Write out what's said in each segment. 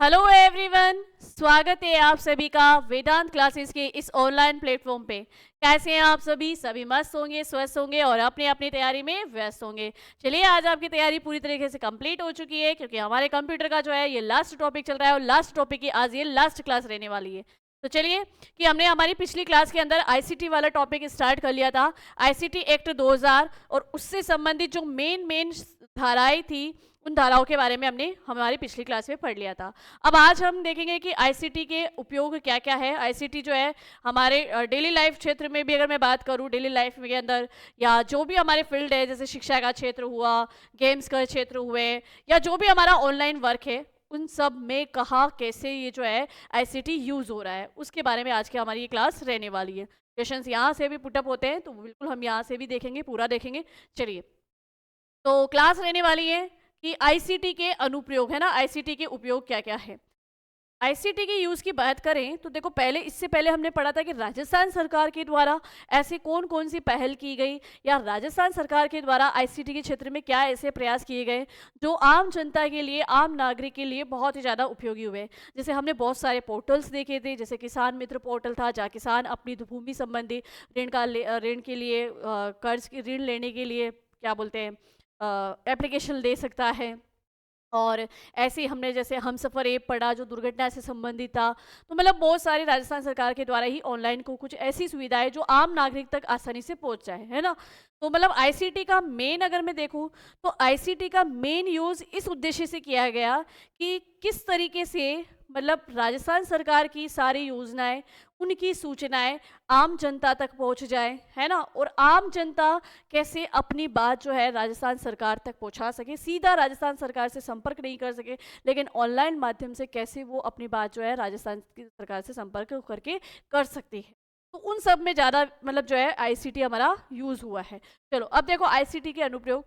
Hello everyone, स्वागत है आप सभी का वेदांत क्लासेस के इस ऑनलाइन प्लेटफॉर्म पे। कैसे हैं आप सभी मस्त होंगे, स्वस्थ होंगे और अपनी अपनी तैयारी में व्यस्त होंगे। चलिए, आज आपकी तैयारी पूरी तरीके से कंप्लीट हो चुकी है क्योंकि हमारे कंप्यूटर का जो है ये लास्ट टॉपिक चल रहा है और लास्ट टॉपिक की आज ये लास्ट क्लास रहने वाली है। तो चलिए कि हमने हमारी पिछली क्लास के अंदर आईसीटी वाला टॉपिक स्टार्ट कर लिया था, आईसीटी एक्ट 2000, और उससे संबंधित जो मेन धाराएं थी उन धाराओं के बारे में हमने हमारी पिछली क्लास में पढ़ लिया था। अब आज हम देखेंगे कि आईसीटी के उपयोग क्या क्या है। आईसीटी जो है हमारे डेली लाइफ क्षेत्र में भी, अगर मैं बात करूं डेली लाइफ के अंदर, या जो भी हमारे फील्ड है, जैसे शिक्षा का क्षेत्र हुआ, गेम्स का क्षेत्र हुए, या जो भी हमारा ऑनलाइन वर्क है, उन सब में कहाँ कैसे ये जो है आईसीटी यूज हो रहा है, उसके बारे में आज की हमारी ये क्लास रहने वाली है। क्वेश्चंस यहाँ से भी पुटअप होते हैं तो बिल्कुल हम यहाँ से भी देखेंगे, पूरा देखेंगे। चलिए, तो क्लास रहने वाली है कि आईसीटी के अनुप्रयोग है ना, आईसीटी के उपयोग क्या क्या है। आईसीटी के यूज की बात करें तो देखो, इससे पहले हमने पढ़ा था कि राजस्थान सरकार के द्वारा ऐसे कौन कौन सी पहल की गई, या राजस्थान सरकार के द्वारा आईसीटी के क्षेत्र में क्या ऐसे प्रयास किए गए जो आम जनता के लिए, आम नागरिक के लिए बहुत ही ज़्यादा उपयोगी हुए। जैसे हमने बहुत सारे पोर्टल्स देखे थे, जैसे किसान मित्र पोर्टल था जहाँ किसान अपनी भूमि संबंधी ऋण के लिए, कर्ज की ऋण लेने के लिए क्या बोलते हैं एप्लीकेशन दे सकता है। और ऐसे ही हमने जैसे हम सफ़र ऐप पढ़ा जो दुर्घटना से संबंधित था। तो मतलब बहुत सारी राजस्थान सरकार के द्वारा ही ऑनलाइन को कुछ ऐसी सुविधाएं जो आम नागरिक तक आसानी से पहुंच जाए, है ना। तो मतलब आईसीटी का मेन, अगर मैं देखूं तो आईसीटी का मेन यूज़ इस उद्देश्य से किया गया कि किस तरीके से मतलब राजस्थान सरकार की सारी योजनाएं, उनकी सूचनाएं आम जनता तक पहुंच जाए, है ना। और आम जनता कैसे अपनी बात जो है राजस्थान सरकार तक पहुंचा सके, सीधा राजस्थान सरकार से संपर्क नहीं कर सके, लेकिन ऑनलाइन माध्यम से कैसे वो अपनी बात जो है राजस्थान की सरकार से संपर्क करके कर सकती है। तो उन सब में ज़्यादा मतलब जो है आईसीटी हमारा यूज़ हुआ है। चलो, अब देखो आईसीटी के अनुप्रयोग,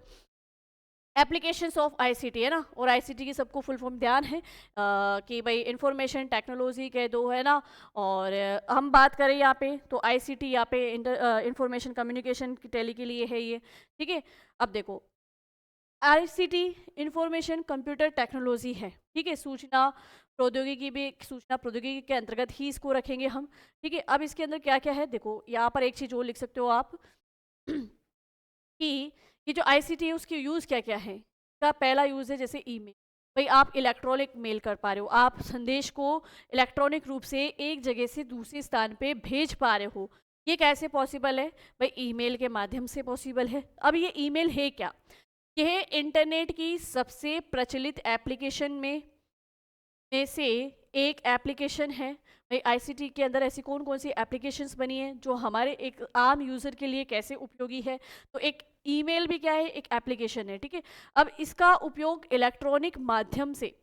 एप्लीकेशंस ऑफ आईसीटी, है ना। और आईसीटी की सबको फुल फॉर्म ध्यान है कि भाई इंफॉर्मेशन टेक्नोलॉजी कह दो, है ना। और हम बात करें यहाँ पे तो आईसीटी यहाँ पे इंफॉर्मेशन कम्युनिकेशन टेली के लिए है ये, ठीक है। अब देखो, आईसीटी इंफॉर्मेशन कंप्यूटर टेक्नोलॉजी है, ठीक है। सूचना प्रौद्योगिकी के अंतर्गत ही इसको रखेंगे हम, ठीक है। अब इसके अंदर क्या क्या है, देखो यहाँ पर एक चीज़ और लिख सकते हो आप कि ये जो आईसीटी है उसकी यूज़ क्या क्या है। का पहला यूज़ है जैसे ईमेल। भाई आप इलेक्ट्रॉनिक मेल कर पा रहे हो, आप संदेश को इलेक्ट्रॉनिक रूप से एक जगह से दूसरे स्थान पे भेज पा रहे हो। ये कैसे पॉसिबल है भाई, ईमेल के माध्यम से पॉसिबल है। अब ये ईमेल है क्या, यह इंटरनेट की सबसे प्रचलित एप्लीकेशन में से एक एप्लीकेशन है। भाई आईसीटी के अंदर ऐसी कौन कौन सी एप्लीकेशंस बनी है जो हमारे एक आम यूज़र के लिए कैसे उपयोगी है। तो एक ईमेल भी क्या है, एक एप्लीकेशन है, ठीक है। अब इसका उपयोग इलेक्ट्रॉनिक माध्यम से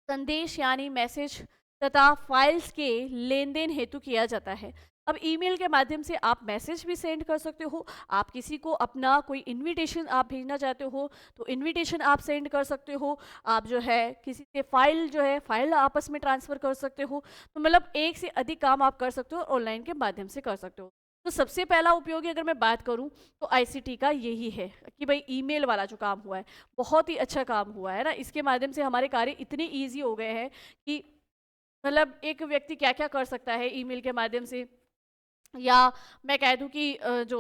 संदेश यानी मैसेज तथा फाइल्स के लेन देन हेतु किया जाता है। अब ईमेल के माध्यम से आप मैसेज भी सेंड कर सकते हो, आप किसी को अपना कोई इनविटेशन आप भेजना चाहते हो तो इनविटेशन आप सेंड कर सकते हो, आप जो है किसी से फाइल आपस में ट्रांसफ़र कर सकते हो। तो मतलब एक से अधिक काम आप कर सकते हो, ऑनलाइन के माध्यम से कर सकते हो। तो सबसे पहला उपयोगी अगर मैं बात करूं तो आईसीटी का यही है कि भाई ईमेल वाला जो काम हुआ है बहुत ही अच्छा काम हुआ है ना। इसके माध्यम से हमारे कार्य इतने ईजी हो गए हैं कि मतलब एक व्यक्ति क्या क्या कर सकता है ईमेल के माध्यम से। या मैं कह दूं कि जो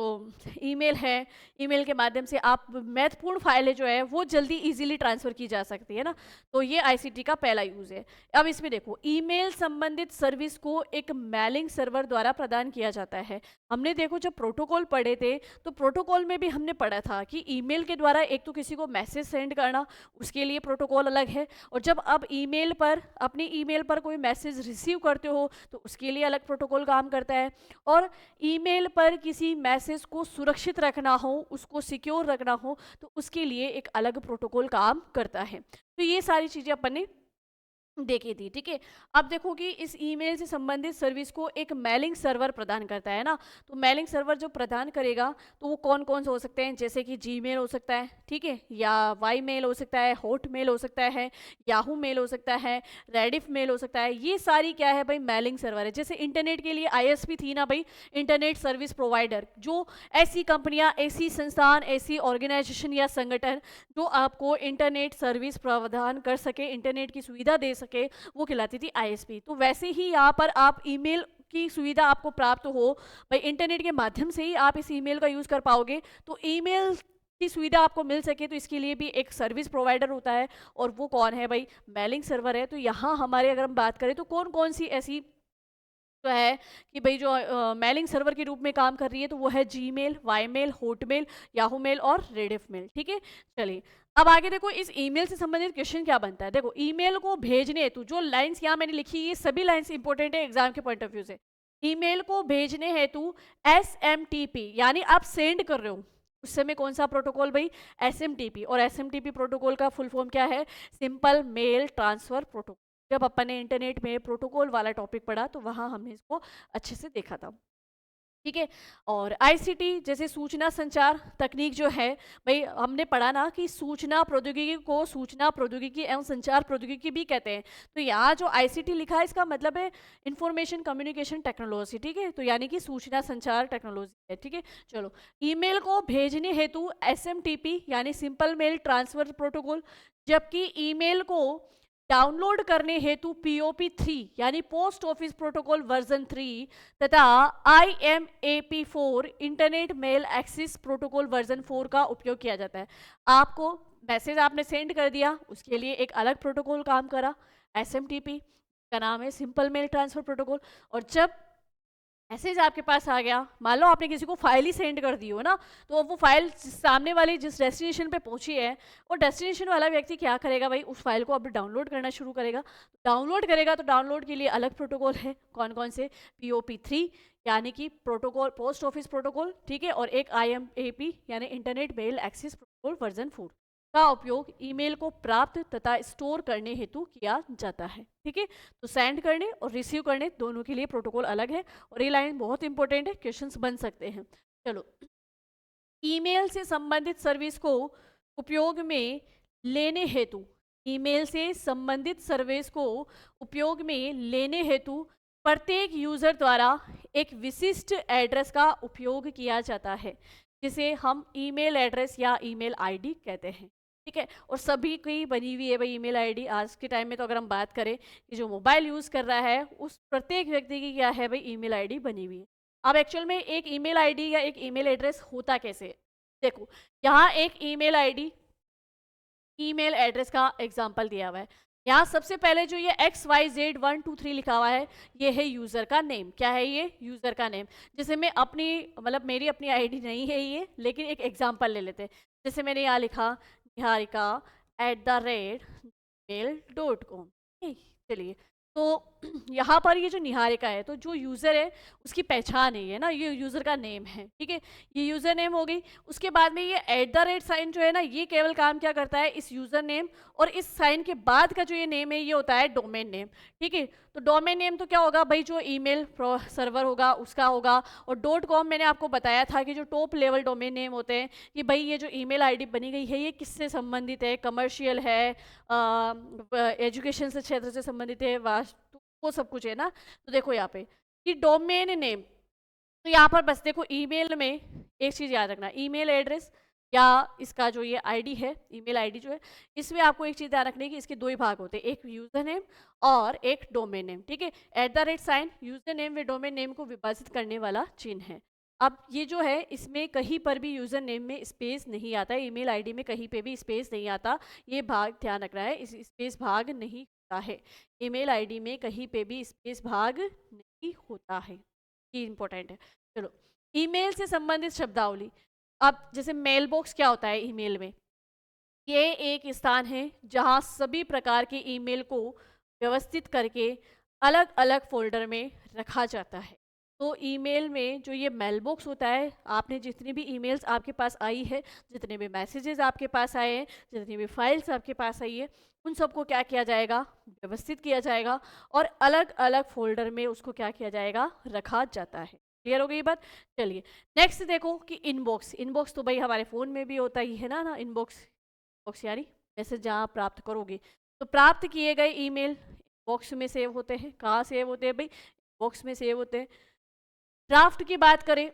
ईमेल है, ईमेल के माध्यम से आप महत्वपूर्ण फाइलें जो है वो जल्दी इजीली ट्रांसफ़र की जा सकती है ना। तो ये आईसीटी का पहला यूज़ है। अब इसमें देखो, ईमेल संबंधित सर्विस को एक मेलिंग सर्वर द्वारा प्रदान किया जाता है। हमने देखो जब प्रोटोकॉल पढ़े थे तो प्रोटोकॉल में भी हमने पढ़ा था कि ईमेल के द्वारा एक तो किसी को मैसेज सेंड करना, उसके लिए प्रोटोकॉल अलग है, और जब आप ईमेल पर अपनी ईमेल पर कोई मैसेज रिसीव करते हो तो उसके लिए अलग प्रोटोकॉल काम करता है। और ईमेल पर किसी मैसेज को सुरक्षित रखना हो, उसको सिक्योर रखना हो, तो उसके लिए एक अलग प्रोटोकॉल काम करता है। तो ये सारी चीज़ें अपन ने देखी थी, ठीक है। अब देखो कि इस ईमेल से संबंधित सर्विस को एक मेलिंग सर्वर प्रदान करता है ना। तो मेलिंग सर्वर जो प्रदान करेगा तो वो कौन कौन से हो सकते हैं, जैसे कि जीमेल हो सकता है, ठीक है, या वाई मेल हो सकता है, हॉट मेल हो सकता है, याहू मेल हो सकता है, रेडिफ मेल हो सकता है। ये सारी क्या है भाई, मेलिंग सर्वर है। जैसे इंटरनेट के लिए आईएसपी थी ना भाई, इंटरनेट सर्विस प्रोवाइडर, जो ऐसी कंपनियां, ऐसी संस्थान, ऐसी ऑर्गेनाइजेशन या संगठन जो आपको इंटरनेट सर्विस प्रदान कर सके, इंटरनेट की सुविधा दे सके वो कहलाती थी आईएसपी। तो वैसे ही यहाँ पर आप ईमेल की सुविधा आपको प्राप्त हो भाई, इंटरनेट के माध्यम से ही आप इस ईमेल का यूज़ कर पाओगे। तो ईमेल की सुविधा आपको मिल सके तो इसके लिए भी एक सर्विस प्रोवाइडर होता है, और वो कौन है भाई, मेलिंग सर्वर है। तो यहाँ हमारे अगर हम बात करें तो कौन कौन सी ऐसी जो है कि भाई जो मेलिंग सर्वर के रूप में काम कर रही है, तो वो है Gmail, Ymail, Hotmail, Yahoo mail और रेडिफ मेल। ठीक है, चलिए अब आगे देखो इस ईमेल से संबंधित क्वेश्चन क्या बनता है। देखो ईमेल को भेजने हेतु जो लाइंस यहाँ मैंने लिखी, ये सभी लाइंस इंपॉर्टेंट है एग्जाम के पॉइंट ऑफ व्यू से। ईमेल को भेजने हेतु एसएमटीपी यानी आप सेंड कर रहे हो उस समय कौन सा प्रोटोकॉल भाई, एसएमटीपी। और एसएमटीपी प्रोटोकॉल का फुल फॉर्म क्या है, सिंपल मेल ट्रांसफर प्रोटोकॉल। जब अपन ने इंटरनेट में प्रोटोकॉल वाला टॉपिक पढ़ा तो वहाँ हमने इसको अच्छे से देखा था। ठीक है, और आईसीटी जैसे सूचना संचार तकनीक जो है भाई, हमने पढ़ा ना कि सूचना प्रौद्योगिकी को सूचना प्रौद्योगिकी एवं संचार प्रौद्योगिकी भी कहते हैं। तो यहाँ जो आईसीटी लिखा है इसका मतलब है इंफॉर्मेशन कम्युनिकेशन टेक्नोलॉजी। ठीक है, तो यानी कि सूचना संचार टेक्नोलॉजी है। ठीक है, चलो ईमेल को भेजने हेतु एसएमटीपी यानी सिंपल मेल ट्रांसफर प्रोटोकॉल, जबकि ईमेल को डाउनलोड करने हेतु POP3 यानी पोस्ट ऑफिस प्रोटोकॉल वर्जन 3 तथा IMAP4 internet mail access protocol version 4 का उपयोग किया जाता है। आपको मैसेज आपने सेंड कर दिया, उसके लिए एक अलग प्रोटोकॉल काम करा, SMTP का नाम है सिंपल मेल ट्रांसफर प्रोटोकॉल। और जब मैसेज आपके पास आ गया, मान लो आपने किसी को फाइल ही सेंड कर दी हो ना, तो अब वो फाइल सामने वाली जिस डेस्टिनेशन पे पहुंची है, वो डेस्टिनेशन वाला व्यक्ति क्या करेगा भाई, उस फाइल को अब डाउनलोड करना शुरू करेगा। डाउनलोड करेगा तो डाउनलोड के लिए अलग प्रोटोकॉल है, कौन कौन से, POP3 यानी कि प्रोटोकॉल पोस्ट ऑफिस प्रोटोकॉल, ठीक है, और एक IMAP यानी internet mail access protocol version 4 का उपयोग ईमेल को प्राप्त तथा स्टोर करने हेतु किया जाता है। ठीक है, तो सेंड करने और रिसीव करने दोनों के लिए प्रोटोकॉल अलग है, और ये लाइन बहुत इंपॉर्टेंट है, क्वेश्चंस बन सकते हैं। चलो, ईमेल से संबंधित सर्विस को उपयोग में लेने हेतु, ईमेल से संबंधित सर्विस को उपयोग में लेने हेतु प्रत्येक यूजर द्वारा एक विशिष्ट एड्रेस का उपयोग किया जाता है, जिसे हम ईमेल एड्रेस या ईमेल आईडी कहते हैं। ठीक है, और सभी की बनी हुई है भाई ईमेल आईडी। आज के टाइम में तो अगर हम बात करें कि जो मोबाइल यूज़ कर रहा है उस प्रत्येक व्यक्ति की क्या है भाई, ईमेल आईडी बनी हुई है। अब एक्चुअल में एक ईमेल आईडी या एक ईमेल एड्रेस होता कैसे है, देखो यहाँ एक ईमेल आईडी ईमेल एड्रेस का एग्जाम्पल दिया हुआ है। यहाँ सबसे पहले जो ये XYZ123 लिखा हुआ है, ये है यूज़र का नेम। क्या है ये, यूज़र का नेम। जैसे मैं अपनी मतलब मेरी अपनी आईडी नहीं है ये, लेकिन एक एग्जाम्पल ले लेते हैं। जैसे मैंने यहाँ लिखा niharika@mail.com। चलिए, तो यहाँ पर ये जो निहारिका है, तो जो यूज़र है उसकी पहचान है ये ना, ये यूज़र का नेम है। ठीक है, ये यूज़र नेम हो गई। उसके बाद में ये @ साइन जो है ना, ये केवल काम क्या करता है, इस यूज़र नेम और इस साइन के बाद का जो ये नेम है ये होता है डोमेन नेम। ठीक है, तो डोमेन नेम तो क्या होगा भाई, जो ईमेल सर्वर होगा उसका होगा। और .com मैंने आपको बताया था कि जो टॉप लेवल डोमेन नेम होते हैं कि भाई ये जो ईमेल आईडी बनी गई है ये किससे संबंधित है, कमर्शियल है, एजुकेशन से क्षेत्र से संबंधित है, वास्तु, वो सब कुछ है ना। तो देखो यहाँ पे कि डोमेन नेम, तो यहाँ पर बस देखो ईमेल में एक चीज़ याद रखना, ईमेल एड्रेस या इसका जो ये आईडी है, ईमेल आईडी जो है, इसमें आपको एक चीज़ ध्यान रखनी है कि इसके दो ही भाग होते हैं, एक यूज़र नेम और एक डोमेन नेम। ठीक है, @ साइन यूज़र नेम व डोमेन नेम को विभाजित करने वाला चिन्ह है। अब ये जो है इसमें कहीं पर भी यूज़र नेम में स्पेस नहीं आता है, ईमेल आईडी में कहीं पे भी स्पेस नहीं आता, ये भाग ध्यान रखना है, इस स्पेस भाग नहीं होता है। ईमेल आईडी में कहीं पे भी स्पेस भाग नहीं होता है, ये इंपॉर्टेंट है। चलो, ईमेल से संबंधित शब्दावली। अब जैसे मेल बॉक्स क्या होता है ईमेल में, ये एक स्थान है जहाँ सभी प्रकार के ईमेल को व्यवस्थित करके अलग अलग फोल्डर में रखा जाता है। तो ईमेल में जो ये मेल बॉक्स होता है, आपने जितनी भी ईमेल्स आपके पास आई है, जितने भी मैसेजेस आपके पास आए हैं, जितनी भी फाइल्स आपके पास आई है, उन सबको क्या किया जाएगा, व्यवस्थित किया जाएगा और अलग अलग फोल्डर में उसको क्या किया जाएगा, रखा जाता है। क्लियर हो गई बात। चलिए नेक्स्ट देखो कि इनबॉक्स। इनबॉक्स तो भाई हमारे फ़ोन में भी होता ही है ना इनबॉक्स, बॉक्स यानी मैसेज जहाँ प्राप्त करोगे, तो प्राप्त किए गए ईमेल बॉक्स में सेव होते हैं। कहाँ सेव होते हैं भाई, बॉक्स में सेव होते हैं। ड्राफ्ट की बात करें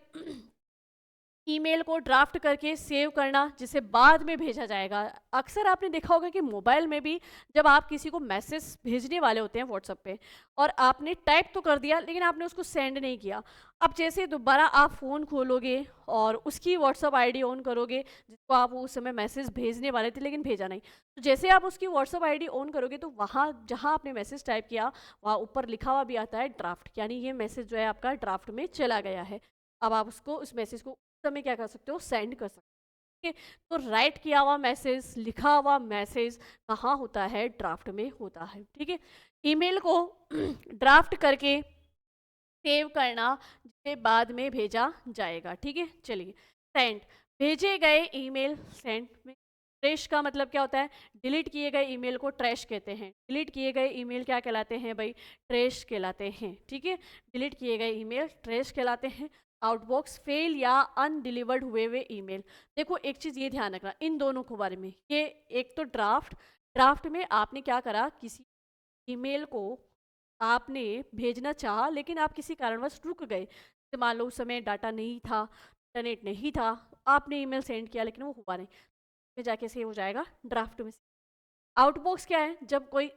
ईमेल को ड्राफ्ट करके सेव करना जिसे बाद में भेजा जाएगा। अक्सर आपने देखा होगा कि मोबाइल में भी जब आप किसी को मैसेज भेजने वाले होते हैं व्हाट्सएप पे और आपने टाइप तो कर दिया लेकिन आपने उसको सेंड नहीं किया। अब जैसे दोबारा आप फ़ोन खोलोगे और उसकी व्हाट्सएप आईडी ऑन करोगे जिसको आप उस समय मैसेज भेजने वाले थे लेकिन भेजा नहीं, तो जैसे आप उसकी व्हाट्सएप आईडी ऑन करोगे तो वहाँ जहाँ आपने मैसेज टाइप किया वहाँ ऊपर लिखा हुआ भी आता है ड्राफ्ट, यानी ये मैसेज जो है आपका ड्राफ्ट में चला गया है। अब आप उसको उस मैसेज को समय क्या कर सकते हो, सेंड कर सकते हो। ठीक है, तो राइट किया हुआ मैसेज, लिखा हुआ मैसेज कहाँ होता है, ड्राफ्ट में होता है। ठीक है, ईमेल को ड्राफ्ट करके सेव करना जिसे बाद में भेजा जाएगा। ठीक है, चलिए सेंड, भेजे गए ईमेल सेंड में। ट्रैश का मतलब क्या होता है, डिलीट किए गए ईमेल को ट्रैश कहते हैं। डिलीट किए गए ईमेल क्या कहलाते हैं भाई, ट्रैश कहलाते हैं। ठीक है, डिलीट किए गए ईमेल ट्रैश कहलाते हैं। आउटबॉक्स फेल या अनडिलीवर्ड हुए हुए ईमेल। देखो एक चीज़ ये ध्यान रखना इन दोनों के बारे में, ये एक तो ड्राफ्ट, ड्राफ्ट में आपने क्या करा, किसी ईमेल को आपने भेजना चाहा लेकिन आप किसी कारणवश रुक गए, जैसे मान लो उस समय डाटा नहीं था, इंटरनेट नहीं था, आपने ईमेल सेंड किया लेकिन वो हुआ नहीं, में जाके सेव हो जाएगा ड्राफ्ट में। आउटबॉक्स क्या है, जब कोई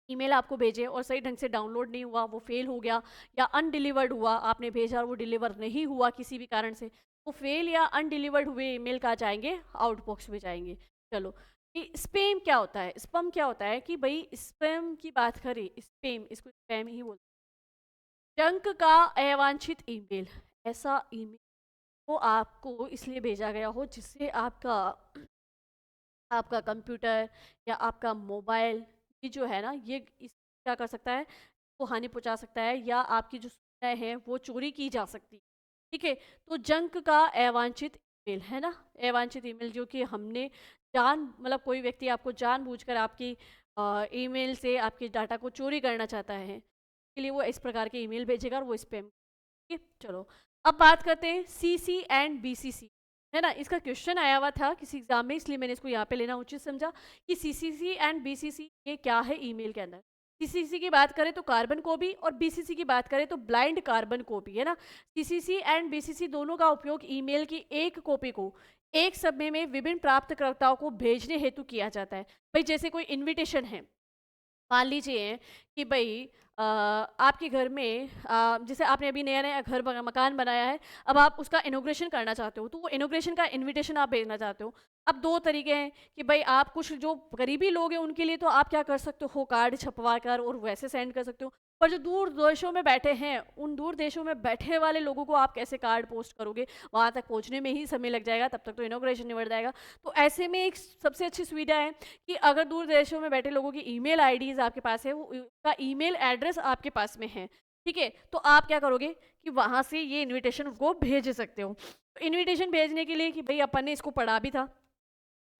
ईमेल आपको भेजे और सही ढंग से डाउनलोड नहीं हुआ, वो फेल हो गया या अनडिलीवर्ड हुआ, आपने भेजा और वो डिलीवर नहीं हुआ किसी भी कारण से, वो फेल या अनडिलीवर्ड हुए ईमेल कहाँ जाएंगे, आउटबॉक्स में जाएंगे। चलो, स्पैम क्या होता है, स्पैम क्या होता है कि भाई स्पैम की बात करें, स्पैम, इसको स्पैम ही बोलते हैं। जंक का अवांछित ईमेल, ऐसा ईमेल वो आपको इसलिए भेजा गया हो जिससे आपका आपका कंप्यूटर या आपका मोबाइल ये जो है ना, ये इस क्या कर सकता है, वो हानि पहुंचा सकता है या आपकी जो सूचनाएं हैं वो चोरी की जा सकती है। ठीक है, तो जंक का अवांछित ईमेल है ना, अवांछित ईमेल जो कि हमने मतलब कोई व्यक्ति आपको जानबूझकर आपकी ईमेल से आपके डाटा को चोरी करना चाहता है, के लिए वो इस प्रकार के ईमेल भेजेगा और वो स्पैम। ठीक है, चलो अब बात करते हैं सीसी एंड बीसीसी, है ना, इसका क्वेश्चन आया हुआ था किसी एग्जाम में, इसलिए मैंने इसको यहाँ पे लेना उचित समझा कि सीसीसी एंड बीसीसी ये क्या है ईमेल के अंदर। सीसीसी की बात करें तो कार्बन कॉपी और बीसीसी की बात करें तो ब्लाइंड कार्बन कॉपी, है ना। सीसीसी एंड बीसीसी दोनों का उपयोग ईमेल की एक कॉपी को एक समय में विभिन्न प्राप्तकर्ताओं को भेजने हेतु किया जाता है। भाई जैसे कोई इन्विटेशन है, मान लीजिए कि भाई आपके घर में जैसे आपने अभी नया नया मकान बनाया है, अब आप उसका इनोग्रेशन करना चाहते हो, तो वो इनोग्रेशन का इनविटेशन आप भेजना चाहते हो। अब दो तरीके हैं कि भाई आप कुछ जो करीबी लोग हैं उनके लिए तो आप क्या कर सकते हो, कार्ड छपवा कर और वैसे सेंड कर सकते हो, पर जो दूर देशों में बैठे हैं उन दूर देशों में बैठे वाले लोगों को आप कैसे कार्ड पोस्ट करोगे, वहाँ तक पहुँचने में ही समय लग जाएगा, तब तक तो इनोग्रेशन निबट जाएगा। तो ऐसे में एक सबसे अच्छी सुविधा है कि अगर दूर देशों में बैठे लोगों की ईमेल आईडीज आपके पास है, वो उसका ईमेल एड्रेस आपके पास में है, ठीक है, तो आप क्या करोगे कि वहाँ से ये इनविटेशन को भेज सकते हो। तो इनविटेशन भेजने के लिए कि भाई अपन ने इसको पढ़ा भी था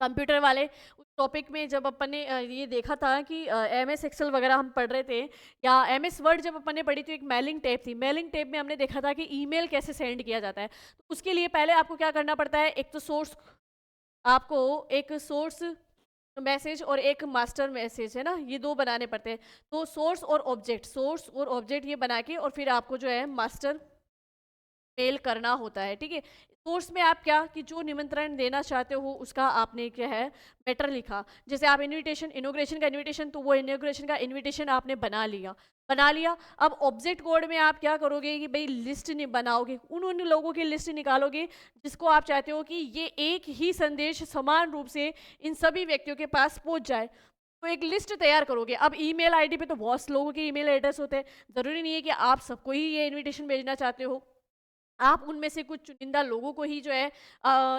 कंप्यूटर वाले उस टॉपिक में, जब अपन ने ये देखा था कि एमएस एक्सेल वगैरह हम पढ़ रहे थे या एमएस वर्ड जब अपन ने पढ़ी तो एक मेलिंग टैब थी, मेलिंग टैब में हमने देखा था कि ईमेल कैसे सेंड किया जाता है। तो उसके लिए पहले आपको क्या करना पड़ता है, एक तो सोर्स, आपको एक सोर्स मैसेज और एक मास्टर मैसेज, है ना, ये दो बनाने पड़ते हैं। तो सोर्स और ऑब्जेक्ट, सोर्स और ऑब्जेक्ट ये बना के और फिर आपको जो है मास्टर मेल करना होता है। ठीक है, सोर्स में आप क्या कि जो निमंत्रण देना चाहते हो उसका आपने क्या है मैटर लिखा, जैसे आप इनविटेशन, इनोग्रेशन का इनविटेशन, तो वो इनोग्रेशन का इनविटेशन आपने बना लिया। अब ऑब्जेक्ट कोड में आप क्या करोगे कि भाई लिस्ट नहीं बनाओगे, उन लोगों की लिस्ट निकालोगे जिसको आप चाहते हो कि ये एक ही संदेश समान रूप से इन सभी व्यक्तियों के पास पहुंच जाए, तो एक लिस्ट तैयार करोगे। अब ईमेल आईडी पे तो बहुत से लोगों के ईमेल एड्रेस होते हैं, जरूरी नहीं है कि आप सबको ही ये इनविटेशन भेजना चाहते हो, आप उनमें से कुछ चुनिंदा लोगों को ही जो है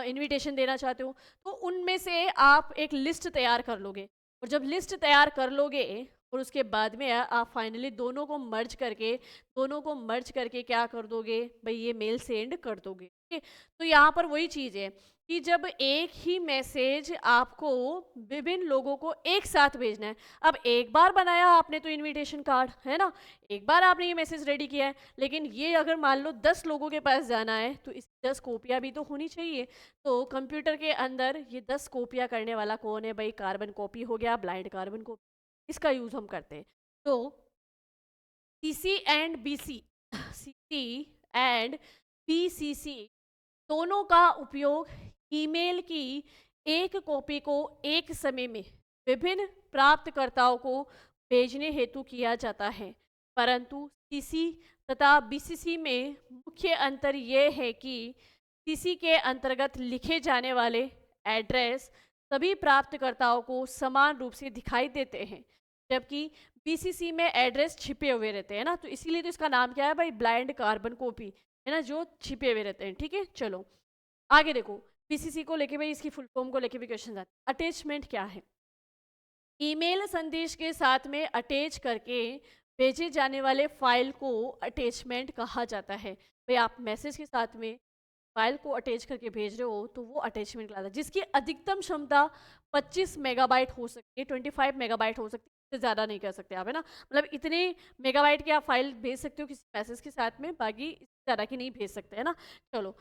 इनविटेशन देना चाहते हो, तो उनमें से आप एक लिस्ट तैयार कर लोगे। और जब लिस्ट तैयार कर लोगे और उसके बाद में आप फाइनली दोनों को मर्ज करके क्या कर दोगे भाई, ये मेल सेंड कर दोगे। ठीक है, तो यहाँ पर वही चीज़ है कि जब एक ही मैसेज आपको विभिन्न लोगों को एक साथ भेजना है, अब एक बार बनाया आपने तो इनविटेशन कार्ड, है ना, एक बार आपने ये मैसेज रेडी किया है, लेकिन ये अगर मान लो 10 लोगों के पास जाना है तो इस 10 कॉपियाँ भी तो होनी चाहिए। तो कंप्यूटर के अंदर ये 10 कॉपियाँ करने वाला कौन है भाई, कार्बन कॉपी हो गया, ब्लाइंड कार्बन कॉपी, इसका यूज़ हम करते हैं। तो CC and BC, CC and BCC दोनों का उपयोग ईमेल की एक कॉपी को एक समय में विभिन्न प्राप्तकर्ताओं को भेजने हेतु किया जाता है, परंतु सीसी तथा बीसीसी में मुख्य अंतर यह है कि सीसी के अंतर्गत लिखे जाने वाले एड्रेस सभी प्राप्तकर्ताओं को समान रूप से दिखाई देते हैं, जबकि बीसीसी में एड्रेस छिपे हुए रहते हैं ना, तो इसीलिए तो इसका नाम क्या है भाई, ब्लाइंड कार्बन कॉपी, है ना, जो छिपे हुए रहते हैं। ठीक है, चलो आगे देखो। बीसीसी को लेके भाई इसकी फुल फॉर्म को लेके भी क्वेश्चन आते हैं। अटैचमेंट क्या है? ईमेल संदेश के साथ में अटैच करके भेजे जाने वाले फाइल को अटैचमेंट कहा जाता है। भाई आप मैसेज के साथ में फाइल को अटैच करके भेज रहे हो तो वो अटैचमेंट कहलाता है, जिसकी अधिकतम क्षमता 25 मेगाबाइट हो सकती है, 25 मेगाबाइट हो सकती है, इससे ज़्यादा नहीं कर सकते आप, है ना। मतलब इतने मेगाबाइट की आप फाइल भेज सकते हो किसी मैसेज के साथ में, बाकी इससे ज़्यादा की नहीं भेज सकते, है ना। चलो,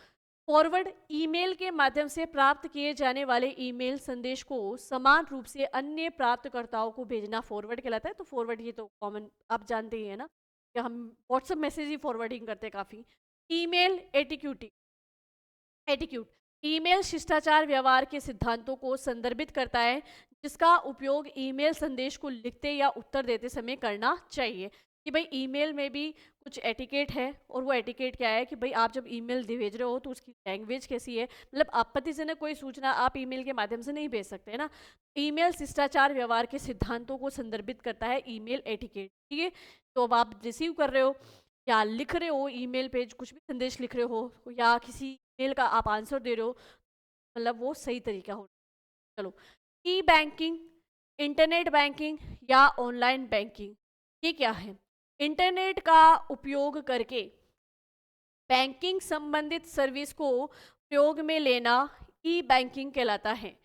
फॉरवर्ड ईमेल के माध्यम से प्राप्त किए जाने वाले ईमेल संदेश को समान रूप से अन्य प्राप्तकर्ताओं को भेजना फॉरवर्ड कहलाता है। तो फॉरवर्ड ये तो कॉमन आप जानते ही है ना, कि हम व्हाट्सएप मैसेज ही फॉरवर्डिंग करते हैं काफ़ी। ईमेल एटिक्यूट ईमेल शिष्टाचार व्यवहार के सिद्धांतों को संदर्भित करता है, जिसका उपयोग ईमेल संदेश को लिखते या उत्तर देते समय करना चाहिए। कि भाई ईमेल में भी कुछ एटिकेट है, और वो एटिकेट क्या है कि भाई आप जब ईमेल भेज रहे हो तो उसकी लैंग्वेज कैसी है, मतलब आपत्तिजनक कोई सूचना आप ईमेल के माध्यम से नहीं भेज सकते, है ना। ईमेल शिष्टाचार व्यवहार के सिद्धांतों को संदर्भित करता है ईमेल एटिकेट। ठीक है, तो अब आप रिसीव कर रहे हो या लिख रहे हो ईमेल पे, कुछ भी संदेश लिख रहे हो या किसी ईमेल का आप आंसर दे रहे हो, मतलब वो सही तरीका हो। चलो, ई बैंकिंग, इंटरनेट बैंकिंग या ऑनलाइन बैंकिंग, ये क्या है? इंटरनेट का उपयोग करके बैंकिंग संबंधित सर्विस को प्रयोग में लेना ई बैंकिंग कहलाता है।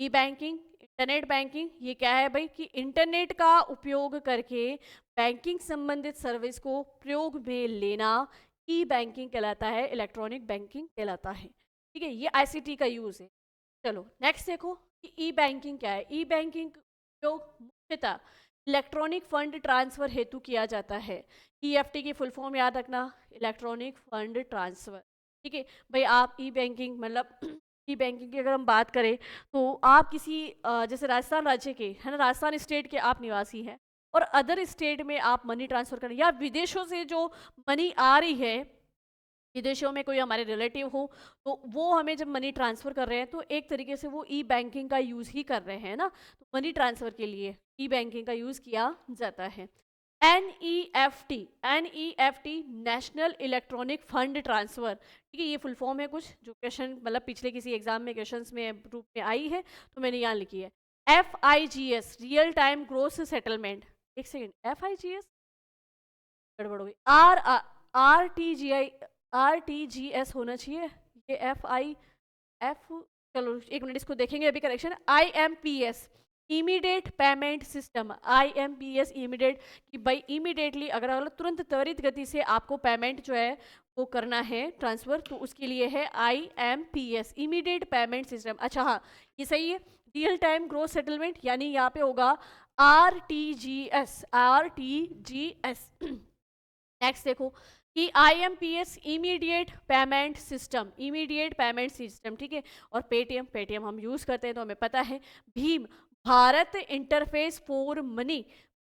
ई बैंकिंग, इंटरनेट बैंकिंग, ये क्या है भाई कि इंटरनेट का उपयोग करके बैंकिंग संबंधित सर्विस को प्रयोग में लेना ई बैंकिंग कहलाता है, इलेक्ट्रॉनिक बैंकिंग कहलाता है। ठीक है, ये आईसीटी का यूज है। चलो नेक्स्ट देखो कि ई बैंकिंग क्या है। ई बैंकिंग उपयोग मुख्यतः इलेक्ट्रॉनिक फंड ट्रांसफर हेतु किया जाता है। ईएफटी की फुल फॉर्म याद रखना, इलेक्ट्रॉनिक फंड ट्रांसफर। ठीक है भाई, आप ई बैंकिंग मतलब ई बैंकिंग की अगर हम बात करें तो आप किसी जैसे राजस्थान राज्य के, है ना, राजस्थान स्टेट के आप निवासी हैं और अदर स्टेट में आप मनी ट्रांसफर करें, या विदेशों से जो मनी आ रही है, विदेशों में कोई हमारे रिलेटिव हो, तो वो हमें जब मनी ट्रांसफ़र कर रहे हैं तो एक तरीके से वो ई बैंकिंग का यूज़ ही कर रहे हैं ना, तो मनी ट्रांसफ़र के लिए ई बैंकिंग का यूज़ किया जाता है। NEFT national electronic fund transfer, ठीक है, ये फुल फॉर्म है कुछ जो क्वेश्चन मतलब पिछले किसी एग्जाम में क्वेश्चंस में रूप में आई है, तो मैंने यहाँ लिखी है। FIGS real time gross settlement, एक सेकेंड, FIGS गड़बड़ हो गई, RTGS होना चाहिए, ये FIF, चलो एक मिनट इसको देखेंगे अभी correction. IMPS immediate payment system, IMPS immediate, कि भाई इमीडिएटली अगर तुरंत त्वरित गति से आपको पेमेंट जो है वो करना है ट्रांसफ़र, तो उसके लिए है IMPS इमीडिएट पेमेंट सिस्टम। अच्छा हाँ, ये सही है, रियल टाइम ग्रोस सेटलमेंट, यानी यहाँ पे होगा RTGS। नेक्स्ट देखो कि IMPS immediate payment system, immediate payment system, ठीक है। और पेटीएम हम यूज़ करते हैं तो हमें पता है। Bhim Bharat interface for money,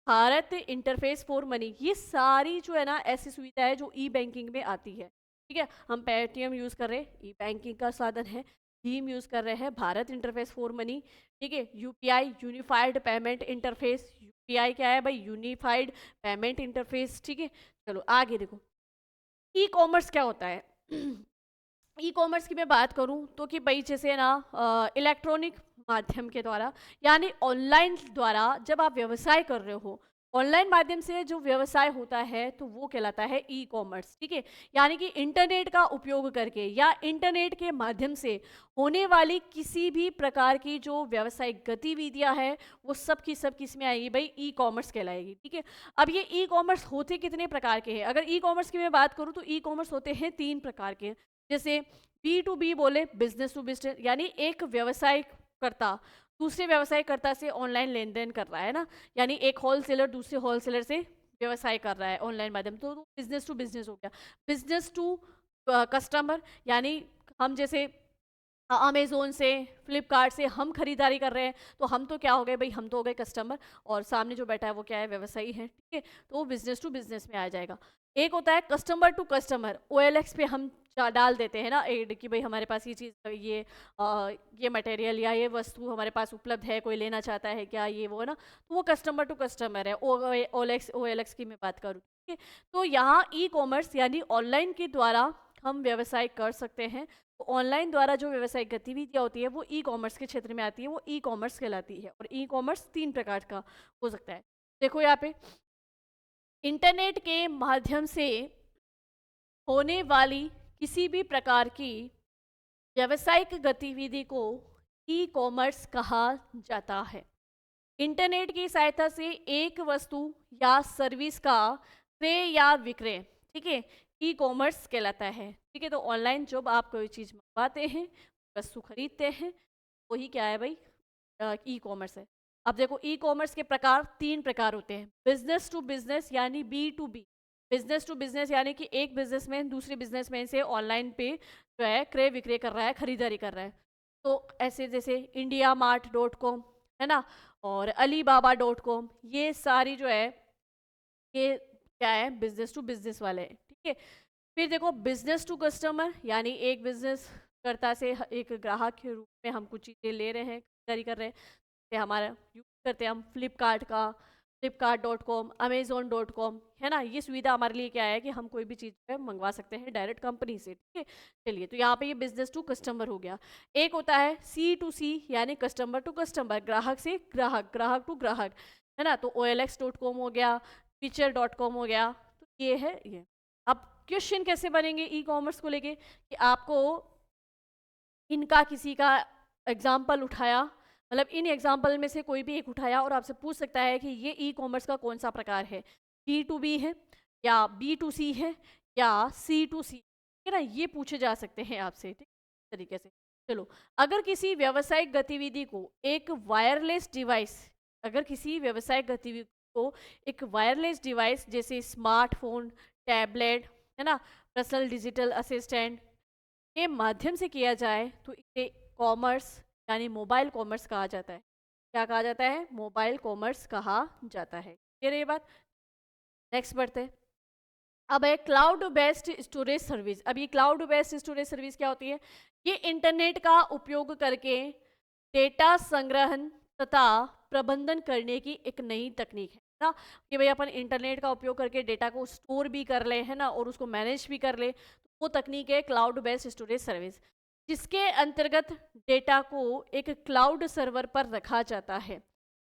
Bharat interface for money, ये सारी जो है ना ऐसी सुविधा है जो ई बैंकिंग में आती है। ठीक है, हम पेटीएम यूज़ कर रहे हैं, ई बैंकिंग का साधन है। भीम यूज़ कर रहे हैं, भारत इंटरफेस फॉर मनी। ठीक है, UPI unified payment interface, UPI क्या है भाई, यूनिफाइड पेमेंट इंटरफेस। ठीक है, चलो आगे देखो ई कॉमर्स क्या होता है। ई कॉमर्स की मैं बात करूं तो कि भाई जैसे ना इलेक्ट्रॉनिक माध्यम के द्वारा, यानी ऑनलाइन द्वारा जब आप व्यवसाय कर रहे हो, ऑनलाइन माध्यम से जो व्यवसाय होता है तो वो कहलाता है ई कॉमर्स। ठीक है, यानी कि इंटरनेट का उपयोग करके या इंटरनेट के माध्यम से होने वाली किसी भी प्रकार की जो व्यावसायिक गतिविधियां हैं वो सब की सब किस में आएगी भाई, ई कॉमर्स कहलाएगी। ठीक है, अब ये ई कॉमर्स होते कितने प्रकार के हैं? अगर ई कॉमर्स की मैं बात करूं तो ई कॉमर्स होते हैं 3 प्रकार के। जैसे B2B बोले, बिजनेस टू बिजनेस, यानी एक व्यवसाय करता दूसरे व्यवसायकर्ता से ऑनलाइन लेन देन कर रहा है ना, यानी एक होलसेलर दूसरे होलसेलर से व्यवसाय कर रहा है ऑनलाइन माध्यम, तो बिजनेस टू बिजनेस हो गया। बिजनेस टू कस्टमर, यानी हम जैसे अमेज़ोन से, फ्लिपकार्ट से हम खरीदारी कर रहे हैं, तो हम तो क्या हो गए भाई, हम तो हो गए कस्टमर, और सामने जो बैठा है वो क्या है, व्यवसायी है, ठीक है। तो वो बिजनेस टू बिजनेस में आ जाएगा। एक होता है कस्टमर टू कस्टमर, OLX पे हम डाल देते हैं ना एड कि भाई हमारे पास ये चीज़, ये मटेरियल या ये वस्तु हमारे पास उपलब्ध है, कोई लेना चाहता है क्या, ये वो ना, तो वो कस्टमर टू कस्टमर है। OLX की मैं बात करूँ, ठीक है। तो यहाँ ई कॉमर्स यानी ऑनलाइन के द्वारा हम व्यवसाय कर सकते हैं। तो ऑनलाइन द्वारा जो व्यवसायिक गतिविधियाँ होती है वो ई कॉमर्स के क्षेत्र में आती है, वो ई कॉमर्स कहलाती है। और ई कॉमर्स 3 प्रकार का हो सकता है। देखो यहाँ पे इंटरनेट के माध्यम से होने वाली किसी भी प्रकार की व्यावसायिक गतिविधि को ई कॉमर्स कहा जाता है। इंटरनेट की सहायता से एक वस्तु या सर्विस का क्रय या विक्रय, ठीक है, ई कॉमर्स कहलाता है। ठीक है, तो ऑनलाइन जब आप कोई चीज़ मंगवाते हैं, वस्तु खरीदते हैं, वही क्या है भाई, ई कॉमर्स है। अब देखो ई कॉमर्स के प्रकार 3 प्रकार होते हैं। बिजनेस टू बिजनेस यानी B2B, बिजनेस टू बिजनेस यानी कि एक बिजनेसमैन दूसरे बिजनेसमैन से ऑनलाइन पे जो है क्रय विक्रय कर रहा है, खरीदारी कर रहा है। तो ऐसे जैसे indiamart.com है ना, और alibaba.com, ये सारी जो है ये क्या है, बिजनेस टू बिजनेस वाले हैं, ठीक है। फिर देखो बिजनेस टू कस्टमर यानी एक बिजनेस कर्ता से एक ग्राहक के रूप में हम कुछ चीज़ें ले रहे हैं, खरीदारी कर रहे हैं। जैसे हमारा यूज करते हैं हम फ्लिपकार्ट का, flipkart.com, amazon.com, है ना। ये सुविधा हमारे लिए क्या है कि हम कोई भी चीज़ जो है मंगवा सकते हैं डायरेक्ट कंपनी से, ठीक है। चलिए, तो यहाँ पे ये बिजनेस टू कस्टमर हो गया। एक होता है C2C यानी कस्टमर टू कस्टमर, ग्राहक से ग्राहक, ग्राहक टू ग्राहक, है ना। तो OLX.com हो गया, Picture.com हो गया, तो ये है ये। अब क्वेश्चन कैसे बनेंगे ई कॉमर्स को लेके कि आपको इनका किसी का एग्जाम्पल उठाया, मतलब इन एग्जाम्पल में से कोई भी एक उठाया और आपसे पूछ सकता है कि ये ई कॉमर्स का कौन सा प्रकार है, B2B है या B2C है या C2C, ठीक है ना। ये पूछे जा सकते हैं आपसे, ठीक तरीके से। चलो, अगर किसी व्यावसायिक गतिविधि को एक वायरलेस डिवाइस, अगर किसी व्यावसायिक गतिविधि को एक वायरलेस डिवाइस जैसे स्मार्टफोन, टैबलेट, है ना, पर्सनल डिजिटल असिस्टेंट के माध्यम से किया जाए तो इसे कॉमर्स यानी मोबाइल कॉमर्स कहा जाता है। क्या कहा जाता है, मोबाइल कॉमर्स कहा जाता है। क्लियर है ये बात। नेक्स्ट बढ़ते हैं। अब है क्लाउड बेस्ड स्टोरेज सर्विस। अब ये क्लाउड बेस्ड स्टोरेज सर्विस क्या होती है, ये इंटरनेट का उपयोग करके डेटा संग्रहण तथा प्रबंधन करने की एक नई तकनीक है ना, कि भाई अपन इंटरनेट का उपयोग करके डेटा को स्टोर भी कर ले, है ना, और उसको मैनेज भी कर ले। तो वो तकनीक है क्लाउड बेस्ड स्टोरेज सर्विस, जिसके अंतर्गत डेटा को एक क्लाउड सर्वर पर रखा जाता है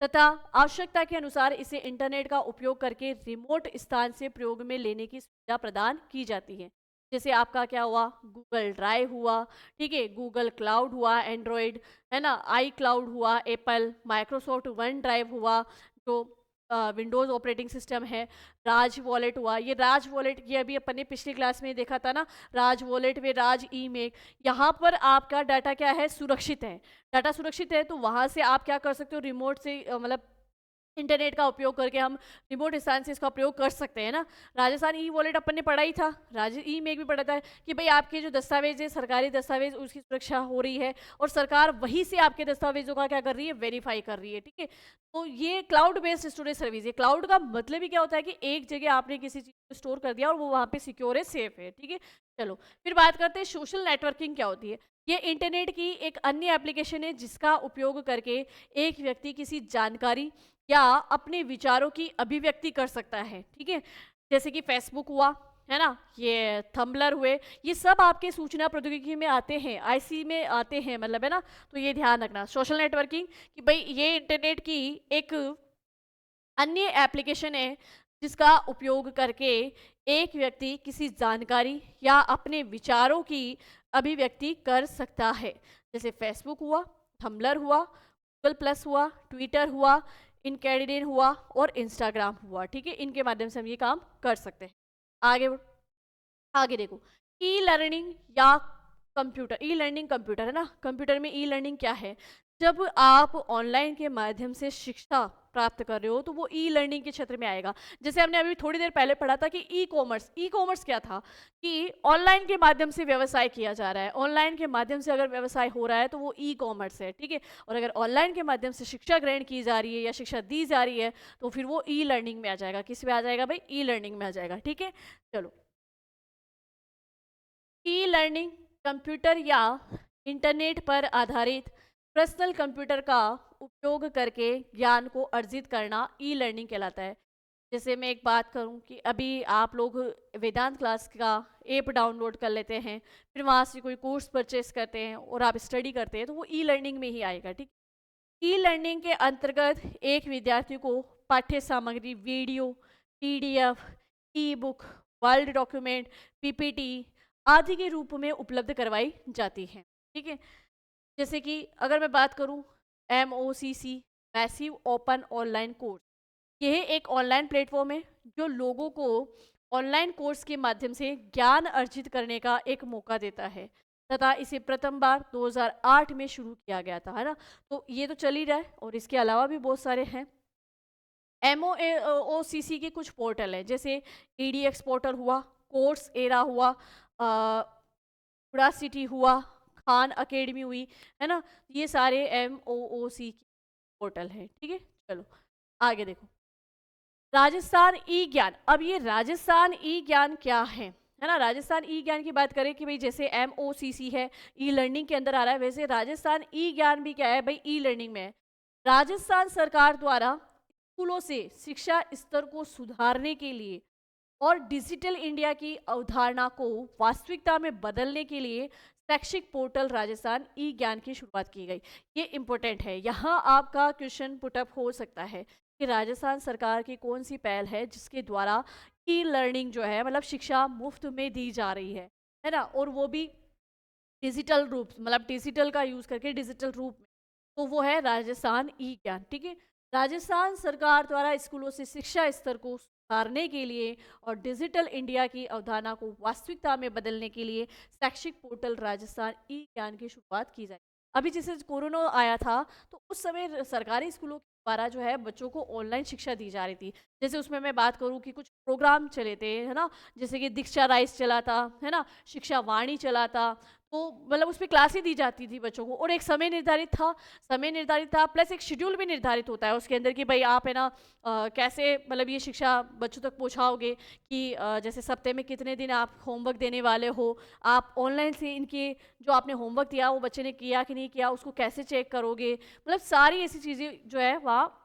तथा आवश्यकता के अनुसार इसे इंटरनेट का उपयोग करके रिमोट स्थान से प्रयोग में लेने की सुविधा प्रदान की जाती है। जैसे आपका क्या हुआ, गूगल ड्राइव हुआ, ठीक है, गूगल क्लाउड हुआ एंड्रॉयड, है ना, आई क्लाउड हुआ एप्पल, माइक्रोसॉफ्ट वन ड्राइव हुआ जो विंडोज़ ऑपरेटिंग सिस्टम है, राज वॉलेट हुआ। ये राज वॉलेट ये अभी अपन ने पिछली क्लास में देखा था ना, राज वॉलेट में राज ईमेल, यहाँ पर आपका डाटा क्या है, सुरक्षित है। डाटा सुरक्षित है तो वहाँ से आप क्या कर सकते हो, रिमोट से मतलब इंटरनेट का उपयोग करके हम रिमोट स्थान से इसका प्रयोग कर सकते हैं ना। राजस्थान ई वॉलेट अपन ने पढ़ा ही था, ई मेक भी पढ़ा था कि भाई आपके जो दस्तावेज है, सरकारी दस्तावेज, उसकी सुरक्षा हो रही है और सरकार वहीं से आपके दस्तावेजों का क्या कर रही है, वेरीफाई कर रही है, ठीक है। तो ये क्लाउड बेस्ड स्टोरेज सर्विस है। क्लाउड का मतलब ही क्या होता है कि एक जगह आपने किसी चीज़ को स्टोर कर दिया और वो वहाँ पे सिक्योर है, सेफ है, ठीक है। चलो फिर बात करते हैं सोशल नेटवर्किंग क्या होती है। ये इंटरनेट की एक अन्य एप्लीकेशन है जिसका उपयोग करके एक व्यक्ति किसी जानकारी या अपने विचारों की अभिव्यक्ति कर सकता है, ठीक है। जैसे कि फेसबुक हुआ, है ना, ये थम्बलर हुए, ये सब आपके सूचना प्रौद्योगिकी में आते हैं, आईसी में आते हैं, मतलब है ना। तो ये ध्यान रखना सोशल नेटवर्किंग कि भाई ये इंटरनेट की एक अन्य एप्लीकेशन है जिसका उपयोग करके एक व्यक्ति किसी जानकारी या अपने विचारों की अभिव्यक्ति कर सकता है। जैसे फेसबुक हुआ, थम्बलर हुआ, गूगल प्लस हुआ, ट्विटर हुआ, इनकैडिडेट हुआ और इंस्टाग्राम हुआ, ठीक है। इनके माध्यम से हम ये काम कर सकते हैं। आगे आगे देखो, ई लर्निंग या कंप्यूटर, ई लर्निंग कंप्यूटर, है ना। कंप्यूटर में ई लर्निंग क्या है, जब आप ऑनलाइन के माध्यम से शिक्षा प्राप्त कर रहे हो तो वो ई लर्निंग के क्षेत्र में आएगा। जैसे हमने अभी थोड़ी देर पहले पढ़ा था कि ई कॉमर्स क्या था कि ऑनलाइन के माध्यम से व्यवसाय किया जा रहा है। ऑनलाइन के माध्यम से अगर व्यवसाय हो रहा है तो वो ई कॉमर्स है, ठीक है। और अगर ऑनलाइन के माध्यम से शिक्षा ग्रहण की जा रही है या शिक्षा दी जा रही है तो फिर वो ई लर्निंग में आ जाएगा। किस में आ जाएगा भाई? ई लर्निंग में आ जाएगा, ठीक है। चलो, ई लर्निंग कंप्यूटर या इंटरनेट पर आधारित पर्सनल कंप्यूटर का उपयोग करके ज्ञान को अर्जित करना ई लर्निंग कहलाता है। जैसे मैं एक बात करूं कि अभी आप लोग वेदांत क्लास का ऐप डाउनलोड कर लेते हैं, फिर वहाँ से कोई कोर्स परचेस करते हैं और आप स्टडी करते हैं तो वो ई लर्निंग में ही आएगा, ठीक। ई लर्निंग के अंतर्गत एक विद्यार्थी को पाठ्य सामग्री, वीडियो, पीडीएफ, ई बुक, वर्ल्ड डॉक्यूमेंट, पीपीटी आदि के रूप में उपलब्ध करवाई जाती है, ठीक है। जैसे कि अगर मैं बात करूं MOOC, massive open online course, यह एक ऑनलाइन प्लेटफॉर्म है जो लोगों को ऑनलाइन कोर्स के माध्यम से ज्ञान अर्जित करने का एक मौका देता है तथा इसे प्रथम बार 2008 में शुरू किया गया था, है ना। तो ये तो चल ही रहा है और इसके अलावा भी बहुत सारे हैं। MOOC के कुछ पोर्टल हैं, जैसे EDX पोर्टल हुआ, कोर्स एरा हुआ, सिटी हुआ, खान अकेडमी हुई, है ना। ये सारे MOOC के पोर्टल हैं, ठीक है। चलो आगे देखो, राजस्थान ई ज्ञान। अब ये राजस्थान ई ज्ञान क्या है ना। राजस्थान ई ज्ञान की बात करें कि भाई जैसे MOOC है, ई लर्निंग के अंदर आ रहा है, वैसे राजस्थान ई ज्ञान भी क्या है भाई? ई लर्निंग में है। राजस्थान सरकार द्वारा स्कूलों से शिक्षा स्तर को सुधारने के लिए और डिजिटल इंडिया की अवधारणा को वास्तविकता में बदलने के लिए शैक्षिक पोर्टल राजस्थान ई ज्ञान की शुरुआत की गई। ये इंपॉर्टेंट है, यहाँ आपका क्वेश्चन पुटअप हो सकता है कि राजस्थान सरकार की कौन सी पहल है जिसके द्वारा ई लर्निंग जो है मतलब शिक्षा मुफ्त में दी जा रही है ना, और वो भी डिजिटल रूप, मतलब डिजिटल का यूज करके डिजिटल रूप में। तो वो है राजस्थान ई ज्ञान, ठीक है। राजस्थान सरकार द्वारा स्कूलों से शिक्षा स्तर को सुधारने के लिए और डिजिटल इंडिया की अवधारणा को वास्तविकता में बदलने के लिए शैक्षिक पोर्टल राजस्थान ई ज्ञान की शुरुआत की जाए। अभी जैसे कोरोना आया था तो उस समय सरकारी स्कूलों द्वारा जो है बच्चों को ऑनलाइन शिक्षा दी जा रही थी। जैसे उसमें मैं बात करूं कि कुछ प्रोग्राम चले थे, है ना, जैसे कि दीक्षा राइस चला था, है ना, शिक्षा वाणी चला था। तो मतलब उसमें क्लासें दी जाती थी बच्चों को और एक समय निर्धारित था प्लस एक शेड्यूल भी निर्धारित होता है उसके अंदर कि भाई आप है ना कैसे मतलब ये शिक्षा बच्चों तक पहुंचाओगे कि जैसे सप्ताह में कितने दिन आप होमवर्क देने वाले हो, आप ऑनलाइन से इनके जो आपने होमवर्क दिया वो बच्चे ने किया कि नहीं किया उसको कैसे चेक करोगे। मतलब सारी ऐसी चीज़ें जो है वहाँ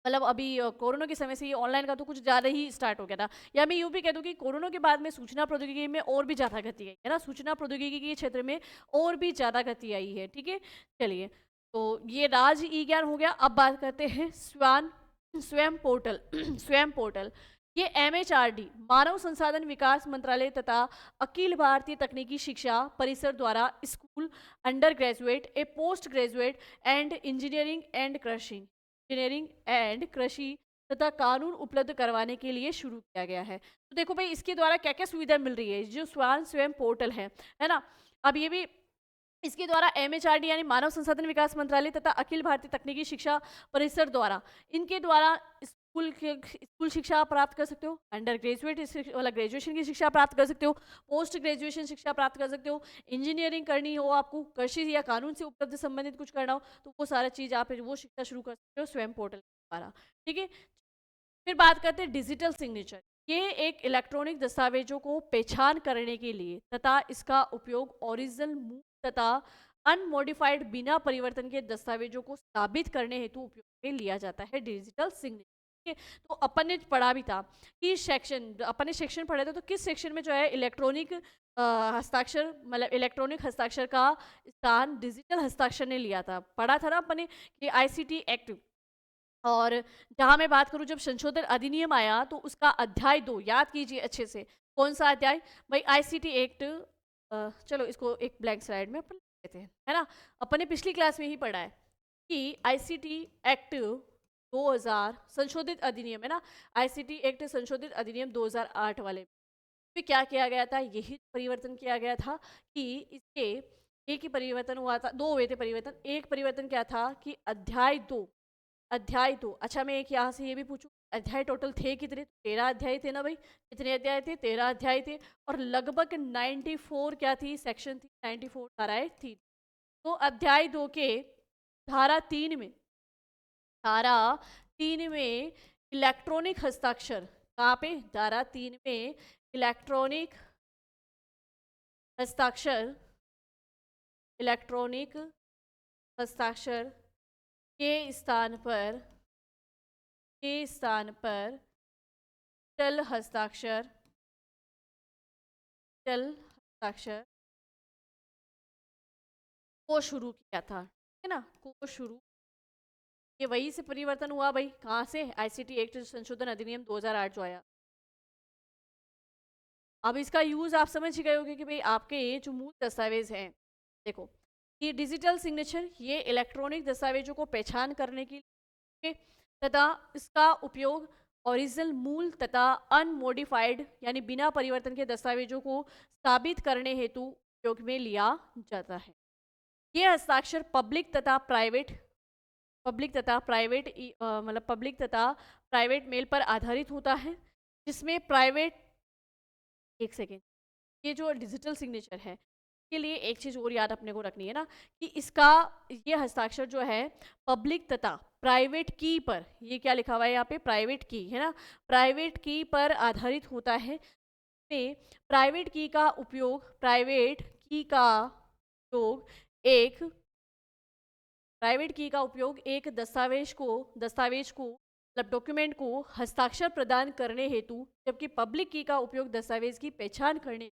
मतलब अभी कोरोना के समय से ये ऑनलाइन का तो कुछ ज़्यादा ही स्टार्ट हो गया था। या मैं यूँ भी कह दूँ कि कोरोना के बाद में सूचना प्रौद्योगिकी में और भी ज़्यादा गति आई है ना, सूचना प्रौद्योगिकी के क्षेत्र में और भी ज़्यादा गति आई है, ठीक है। चलिए, तो ये राज ई ज्ञान हो गया। अब बात करते हैं स्वयं पोर्टल स्वयं पोर्टल। ये MHRD मानव संसाधन विकास मंत्रालय तथा अखिल भारतीय तकनीकी शिक्षा परिषद द्वारा school, under graduate, A post graduate and engineering and कृषि तथा कानून उपलब्ध करवाने के लिए शुरू किया गया है। तो देखो भाई इसके द्वारा क्या क्या सुविधा मिल रही है, जो स्वयं पोर्टल है ना। अब ये भी इसके द्वारा MHRD यानी मानव संसाधन विकास मंत्रालय तथा अखिल भारतीय तकनीकी शिक्षा परिषद द्वारा इनके द्वारा स्कूल शिक्षा प्राप्त कर सकते हो, अंडर ग्रेजुएट वाला ग्रेजुएशन की शिक्षा प्राप्त कर सकते हो, पोस्ट ग्रेजुएशन शिक्षा प्राप्त कर सकते हो, इंजीनियरिंग करनी हो आपको, कृषि या कानून से उपलब्ध संबंधित कुछ करना हो तो वो सारा चीज़ आप वो शिक्षा शुरू कर सकते हो स्वयं पोर्टल के द्वारा, ठीक है। फिर बात करते हैं डिजिटल सिग्नेचर। ये एक इलेक्ट्रॉनिक दस्तावेजों को पहचान करने के लिए तथा इसका उपयोग ओरिजिनल मूल तथा अनमोडिफाइड बिना परिवर्तन के दस्तावेजों को साबित करने हेतु उपयोग में लिया जाता है डिजिटल सिग्नेचर। ठीक है, तो अपन ने पढ़ा भी था कि अपन ने सेक्शन पढ़ा था, तो किस सेक्शन में जो है इलेक्ट्रॉनिक हस्ताक्षर मतलब इलेक्ट्रॉनिक हस्ताक्षर का स्थान डिजिटल हस्ताक्षर ने लिया था, पढ़ा था ना अपन ने कि ICT एक्ट। और जहाँ मैं बात करूँ जब संशोधन अधिनियम आया तो उसका अध्याय 2 याद कीजिए अच्छे से, कौन सा अध्याय भाई? ICT act. चलो इसको एक ब्लैंक स्लाइड में अपन लिख लेते हैं, है ना। अपन ने पिछली क्लास में ही पढ़ा है कि ICT एक्ट 2000 संशोधित अधिनियम, है ना, ICT एक्ट संशोधित अधिनियम 2008 वाले में क्या किया गया था, यही परिवर्तन किया गया था कि इसके एक ही परिवर्तन हुआ था, 2 हुए थे परिवर्तन। एक परिवर्तन क्या था कि अध्याय 2। अच्छा, मैं एक यहाँ से ये भी पूछूँ, अध्याय टोटल थे कितने? 13 अध्याय थे ना भाई? कितने अध्याय थे? 13 अध्याय थे और लगभग 94 क्या थी? सेक्शन थी, 94 धाराएँ थी। तो अध्याय 2 के धारा 3 में धारा 3 में इलेक्ट्रॉनिक हस्ताक्षर, कहाँ पे? धारा 3 में इलेक्ट्रॉनिक हस्ताक्षर, इलेक्ट्रॉनिक हस्ताक्षर के स्थान पर डिजिटल हस्ताक्षर, डिजिटल हस्ताक्षर को शुरू किया था, है ना? को शुरू, ये वही से परिवर्तन हुआ भाई। कहाँ से? आईसीटी एक्ट संशोधन अधिनियम 2008 जो आया। अब इसका यूज आप समझ ही गए होंगे कि भाई आपके ये जो मूल दस्तावेज हैं, देखो, ये डिजिटल सिग्नेचर, ये इलेक्ट्रॉनिक दस्तावेजों को पहचान करने के लिए तथा इसका उपयोग ओरिजिनल, मूल तथा अनमोडिफाइड यानी बिना परिवर्तन के दस्तावेजों को साबित करने हेतु उपयोग में लिया जाता है। ये हस्ताक्षर पब्लिक तथा प्राइवेट मेल पर आधारित होता है, जिसमें प्राइवेट, एक सेकेंड, ये जो डिजिटल सिग्नेचर है के लिए एक चीज और याद अपने को रखनी है ना, कि इसका ये हस्ताक्षर जो है पब्लिक तथा प्राइवेट की पर, ये क्या लिखा हुआ है यहाँ पे? प्राइवेट की, है ना? प्राइवेट की पर आधारित होता है। में प्राइवेट की का उपयोग एक दस्तावेज को मतलब डॉक्यूमेंट को हस्ताक्षर प्रदान करने हेतु, जबकि पब्लिक की का उपयोग दस्तावेज की पहचान करने।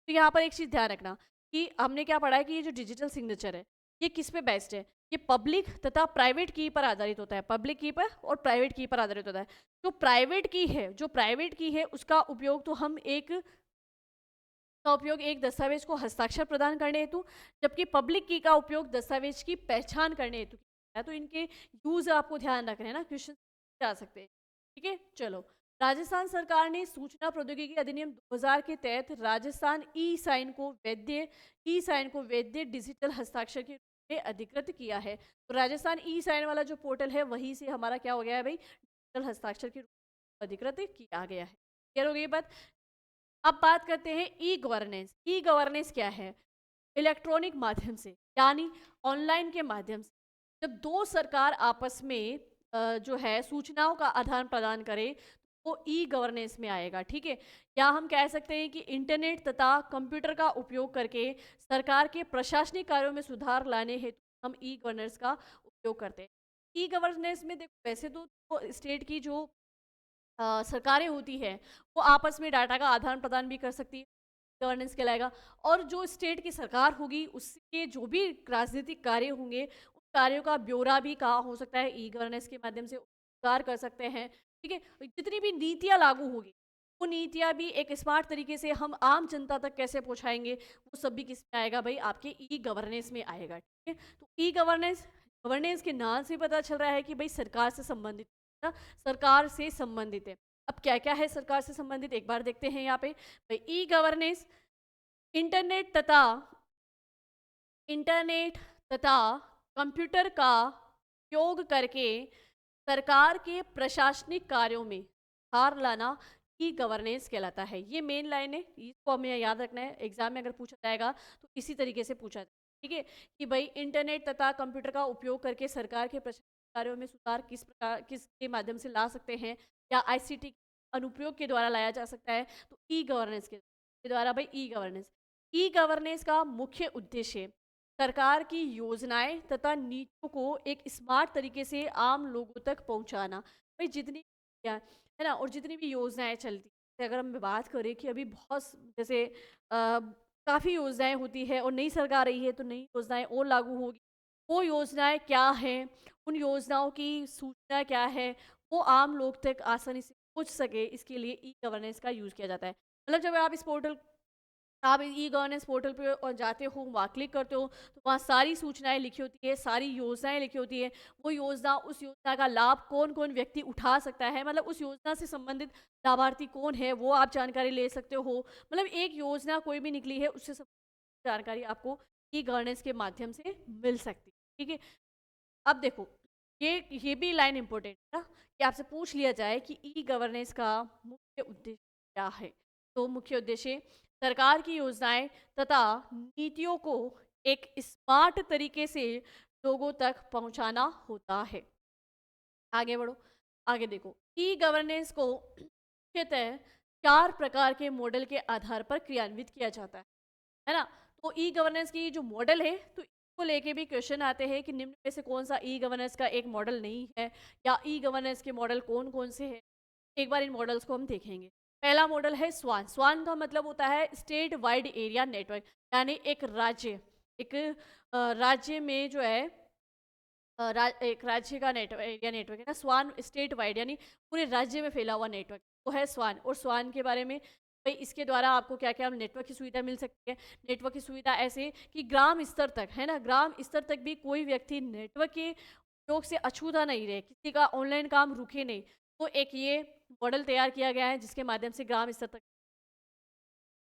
तो यहाँ पर एक चीज ध्यान रखना कि हमने क्या पढ़ा है कि ये जो डिजिटल सिग्नेचर है ये किस पे बेस्ड है? ये पब्लिक तथा प्राइवेट की पर आधारित होता है, पब्लिक की पर और प्राइवेट की पर आधारित होता है। जो प्राइवेट की है उसका उपयोग तो हम एक दस्तावेज को हस्ताक्षर प्रदान करने हेतु, जबकि पब्लिक की का उपयोग दस्तावेज की पहचान करने हेतु किया है। तो इनके यूज आपको ध्यान रखने हैं ना, क्वेश्चन जा सकते हैं। ठीक है, चलो। राजस्थान सरकार ने सूचना प्रौद्योगिकी अधिनियम 2000 के तहत राजस्थान ई साइन को वैध डिजिटल हस्ताक्षर के रूप में अधिकृत किया है। तो राजस्थान ई साइन वाला जो पोर्टल है वहीं से हमारा क्या हो गया है भाई? डिजिटल हस्ताक्षर के रूप में अधिकृत किया गया है। क्लियर हो गई बात? अब बात करते हैं ई गवर्नेंस। ई गवर्नेंस क्या है? इलेक्ट्रॉनिक माध्यम से यानी ऑनलाइन के माध्यम से जब दो सरकार आपस में जो है सूचनाओं का आदान प्रदान करे, वो ई गवर्नेंस में आएगा। ठीक है, या हम कह सकते हैं कि इंटरनेट तथा कंप्यूटर का उपयोग करके सरकार के प्रशासनिक कार्यों में सुधार लाने हेतु हम ई गवर्नेंस का उपयोग करते हैं। ई गवर्नेंस में देखो, वैसे तो स्टेट की जो सरकारें होती है वो आपस में डाटा का आदान प्रदान भी कर सकती है, गवर्नेंस कहलाएगा। और जो स्टेट की सरकार होगी उसके जो भी राजनीतिक कार्य होंगे उन कार्यों का ब्यौरा भी कहाँ हो सकता है? ई गवर्नेंस के माध्यम से उतार कर सकते हैं। ठीक है, जितनी भी नीतियाँ लागू होगी वो नीतियाँ भी एक स्मार्ट तरीके से हम आम जनता तक कैसे पहुँचाएंगे, वो सब भी किस में आएगा भाई? आपके ई गवर्नेंस में आएगा। ठीक है, तो ई गवर्नेंस, गवर्नेंस के नाम से पता चल रहा है कि भाई सरकार से संबंधित ना, सरकार से संबंधित है। अब क्या क्या है सरकार से संबंधित, एक बार देखते हैं यहाँ पे। भाई ई गवर्नेंस इंटरनेट तथा कंप्यूटर का उपयोग करके सरकार के प्रशासनिक कार्यों में सुधार लाना ई गवर्नेंस कहलाता है। ये मेन लाइन है, इसको हमें याद रखना है, एग्जाम में अगर पूछा जाएगा तो इसी तरीके से पूछा जाएगा। ठीक है, कि भाई इंटरनेट तथा कंप्यूटर का उपयोग करके सरकार के प्रशासनिक कार्यों में सुधार किसके माध्यम से ला सकते हैं, या आईसीटी अनुप्रयोग के द्वारा लाया जा सकता है, तो ई गवर्नेंस के द्वारा। भाई ई गवर्नेंस का मुख्य उद्देश्य सरकार की योजनाएं तथा नीतियों को एक स्मार्ट तरीके से आम लोगों तक पहुंचाना। भाई जितनी है ना, और जितनी भी योजनाएं चलती है, अगर हम बात करें कि अभी बहुत जैसे काफ़ी योजनाएं होती है और नई सरकार रही है तो नई योजनाएं और लागू होगी। वो योजनाएं क्या हैं, उन योजनाओं की सूचना क्या है, वो आम लोग तक आसानी से पहुंच सके, इसके लिए ई गवर्नेंस का यूज़ किया जाता है। मतलब जब आप ई गवर्नेंस पोर्टल पे और जाते हो, वहाँ क्लिक करते हो तो वहाँ सारी सूचनाएं लिखी होती है, सारी योजनाएं लिखी होती है। वो योजना, उस योजना का लाभ कौन कौन व्यक्ति उठा सकता है, मतलब उस योजना से संबंधित लाभार्थी कौन है वो आप जानकारी ले सकते हो। मतलब एक योजना कोई भी निकली है उससे जानकारी आपको ई गवर्नेंस के माध्यम से मिल सकती है। ठीक है, अब देखो ये भी लाइन इंपॉर्टेंट है ना, कि आपसे पूछ लिया जाए कि ई गवर्नेंस का मुख्य उद्देश्य क्या है। तो मुख्य उद्देश्य सरकार की योजनाएं तथा नीतियों को एक स्मार्ट तरीके से लोगों तक पहुंचाना होता है। आगे बढ़ो, आगे देखो, ई गवर्नेंस को मुख्यतः 4 प्रकार के मॉडल के आधार पर क्रियान्वित किया जाता है ना। तो ई गवर्नेंस की जो मॉडल है, तो इसको लेके भी क्वेश्चन आते हैं कि निम्न में से कौन सा ई गवर्नेंस का एक मॉडल नहीं है, या ई गवर्नेंस के मॉडल कौन कौन से हैं। एक बार इन मॉडल्स को हम देखेंगे। पहला मॉडल है स्वान। स्वान का मतलब होता है स्टेट वाइड एरिया नेटवर्क, यानी एक राज्य, एक राज्य में जो है एक राज्य का नेटवर्क, एरिया नेटवर्क है ना। स्वान स्टेट वाइड यानी पूरे राज्य में फैला हुआ नेटवर्क, वो है स्वान। और स्वान के बारे में भाई, इसके द्वारा आपको क्या क्या नेटवर्क की सुविधा मिल सकती है। नेटवर्क की सुविधा ऐसे कि ग्राम स्तर तक, है ना, ग्राम स्तर तक भी कोई व्यक्ति नेटवर्क के उपयोग से अछूता नहीं रहे, किसी का ऑनलाइन काम रुके नहीं। तो एक ये मॉडल तैयार किया गया है जिसके माध्यम से ग्राम स्तर तक।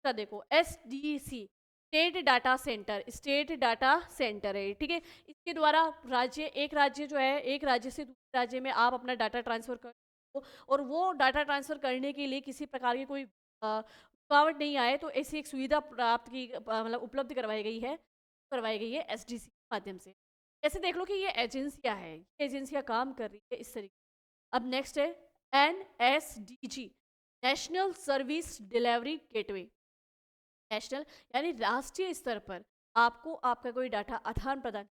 देखो SDC, state data centre, state data centre है, ठीक है। इसके द्वारा राज्य, एक राज्य जो है, एक राज्य से दूसरे राज्य में आप अपना डाटा ट्रांसफर कर सकते हो, और वो डाटा ट्रांसफर करने के लिए किसी प्रकार की कोई रुकावट नहीं आए, तो ऐसी एक सुविधा प्राप्त की, मतलब उपलब्ध करवाई गई है SDC के माध्यम से। ऐसे देख लो कि ये एजेंसियां है, ये एजेंसियां काम कर रही है इस तरीके। अब नेक्स्ट है NSDG, national service delivery gateway. National यानी राष्ट्रीय स्तर पर आपको आपका कोई डाटा आदान प्रदान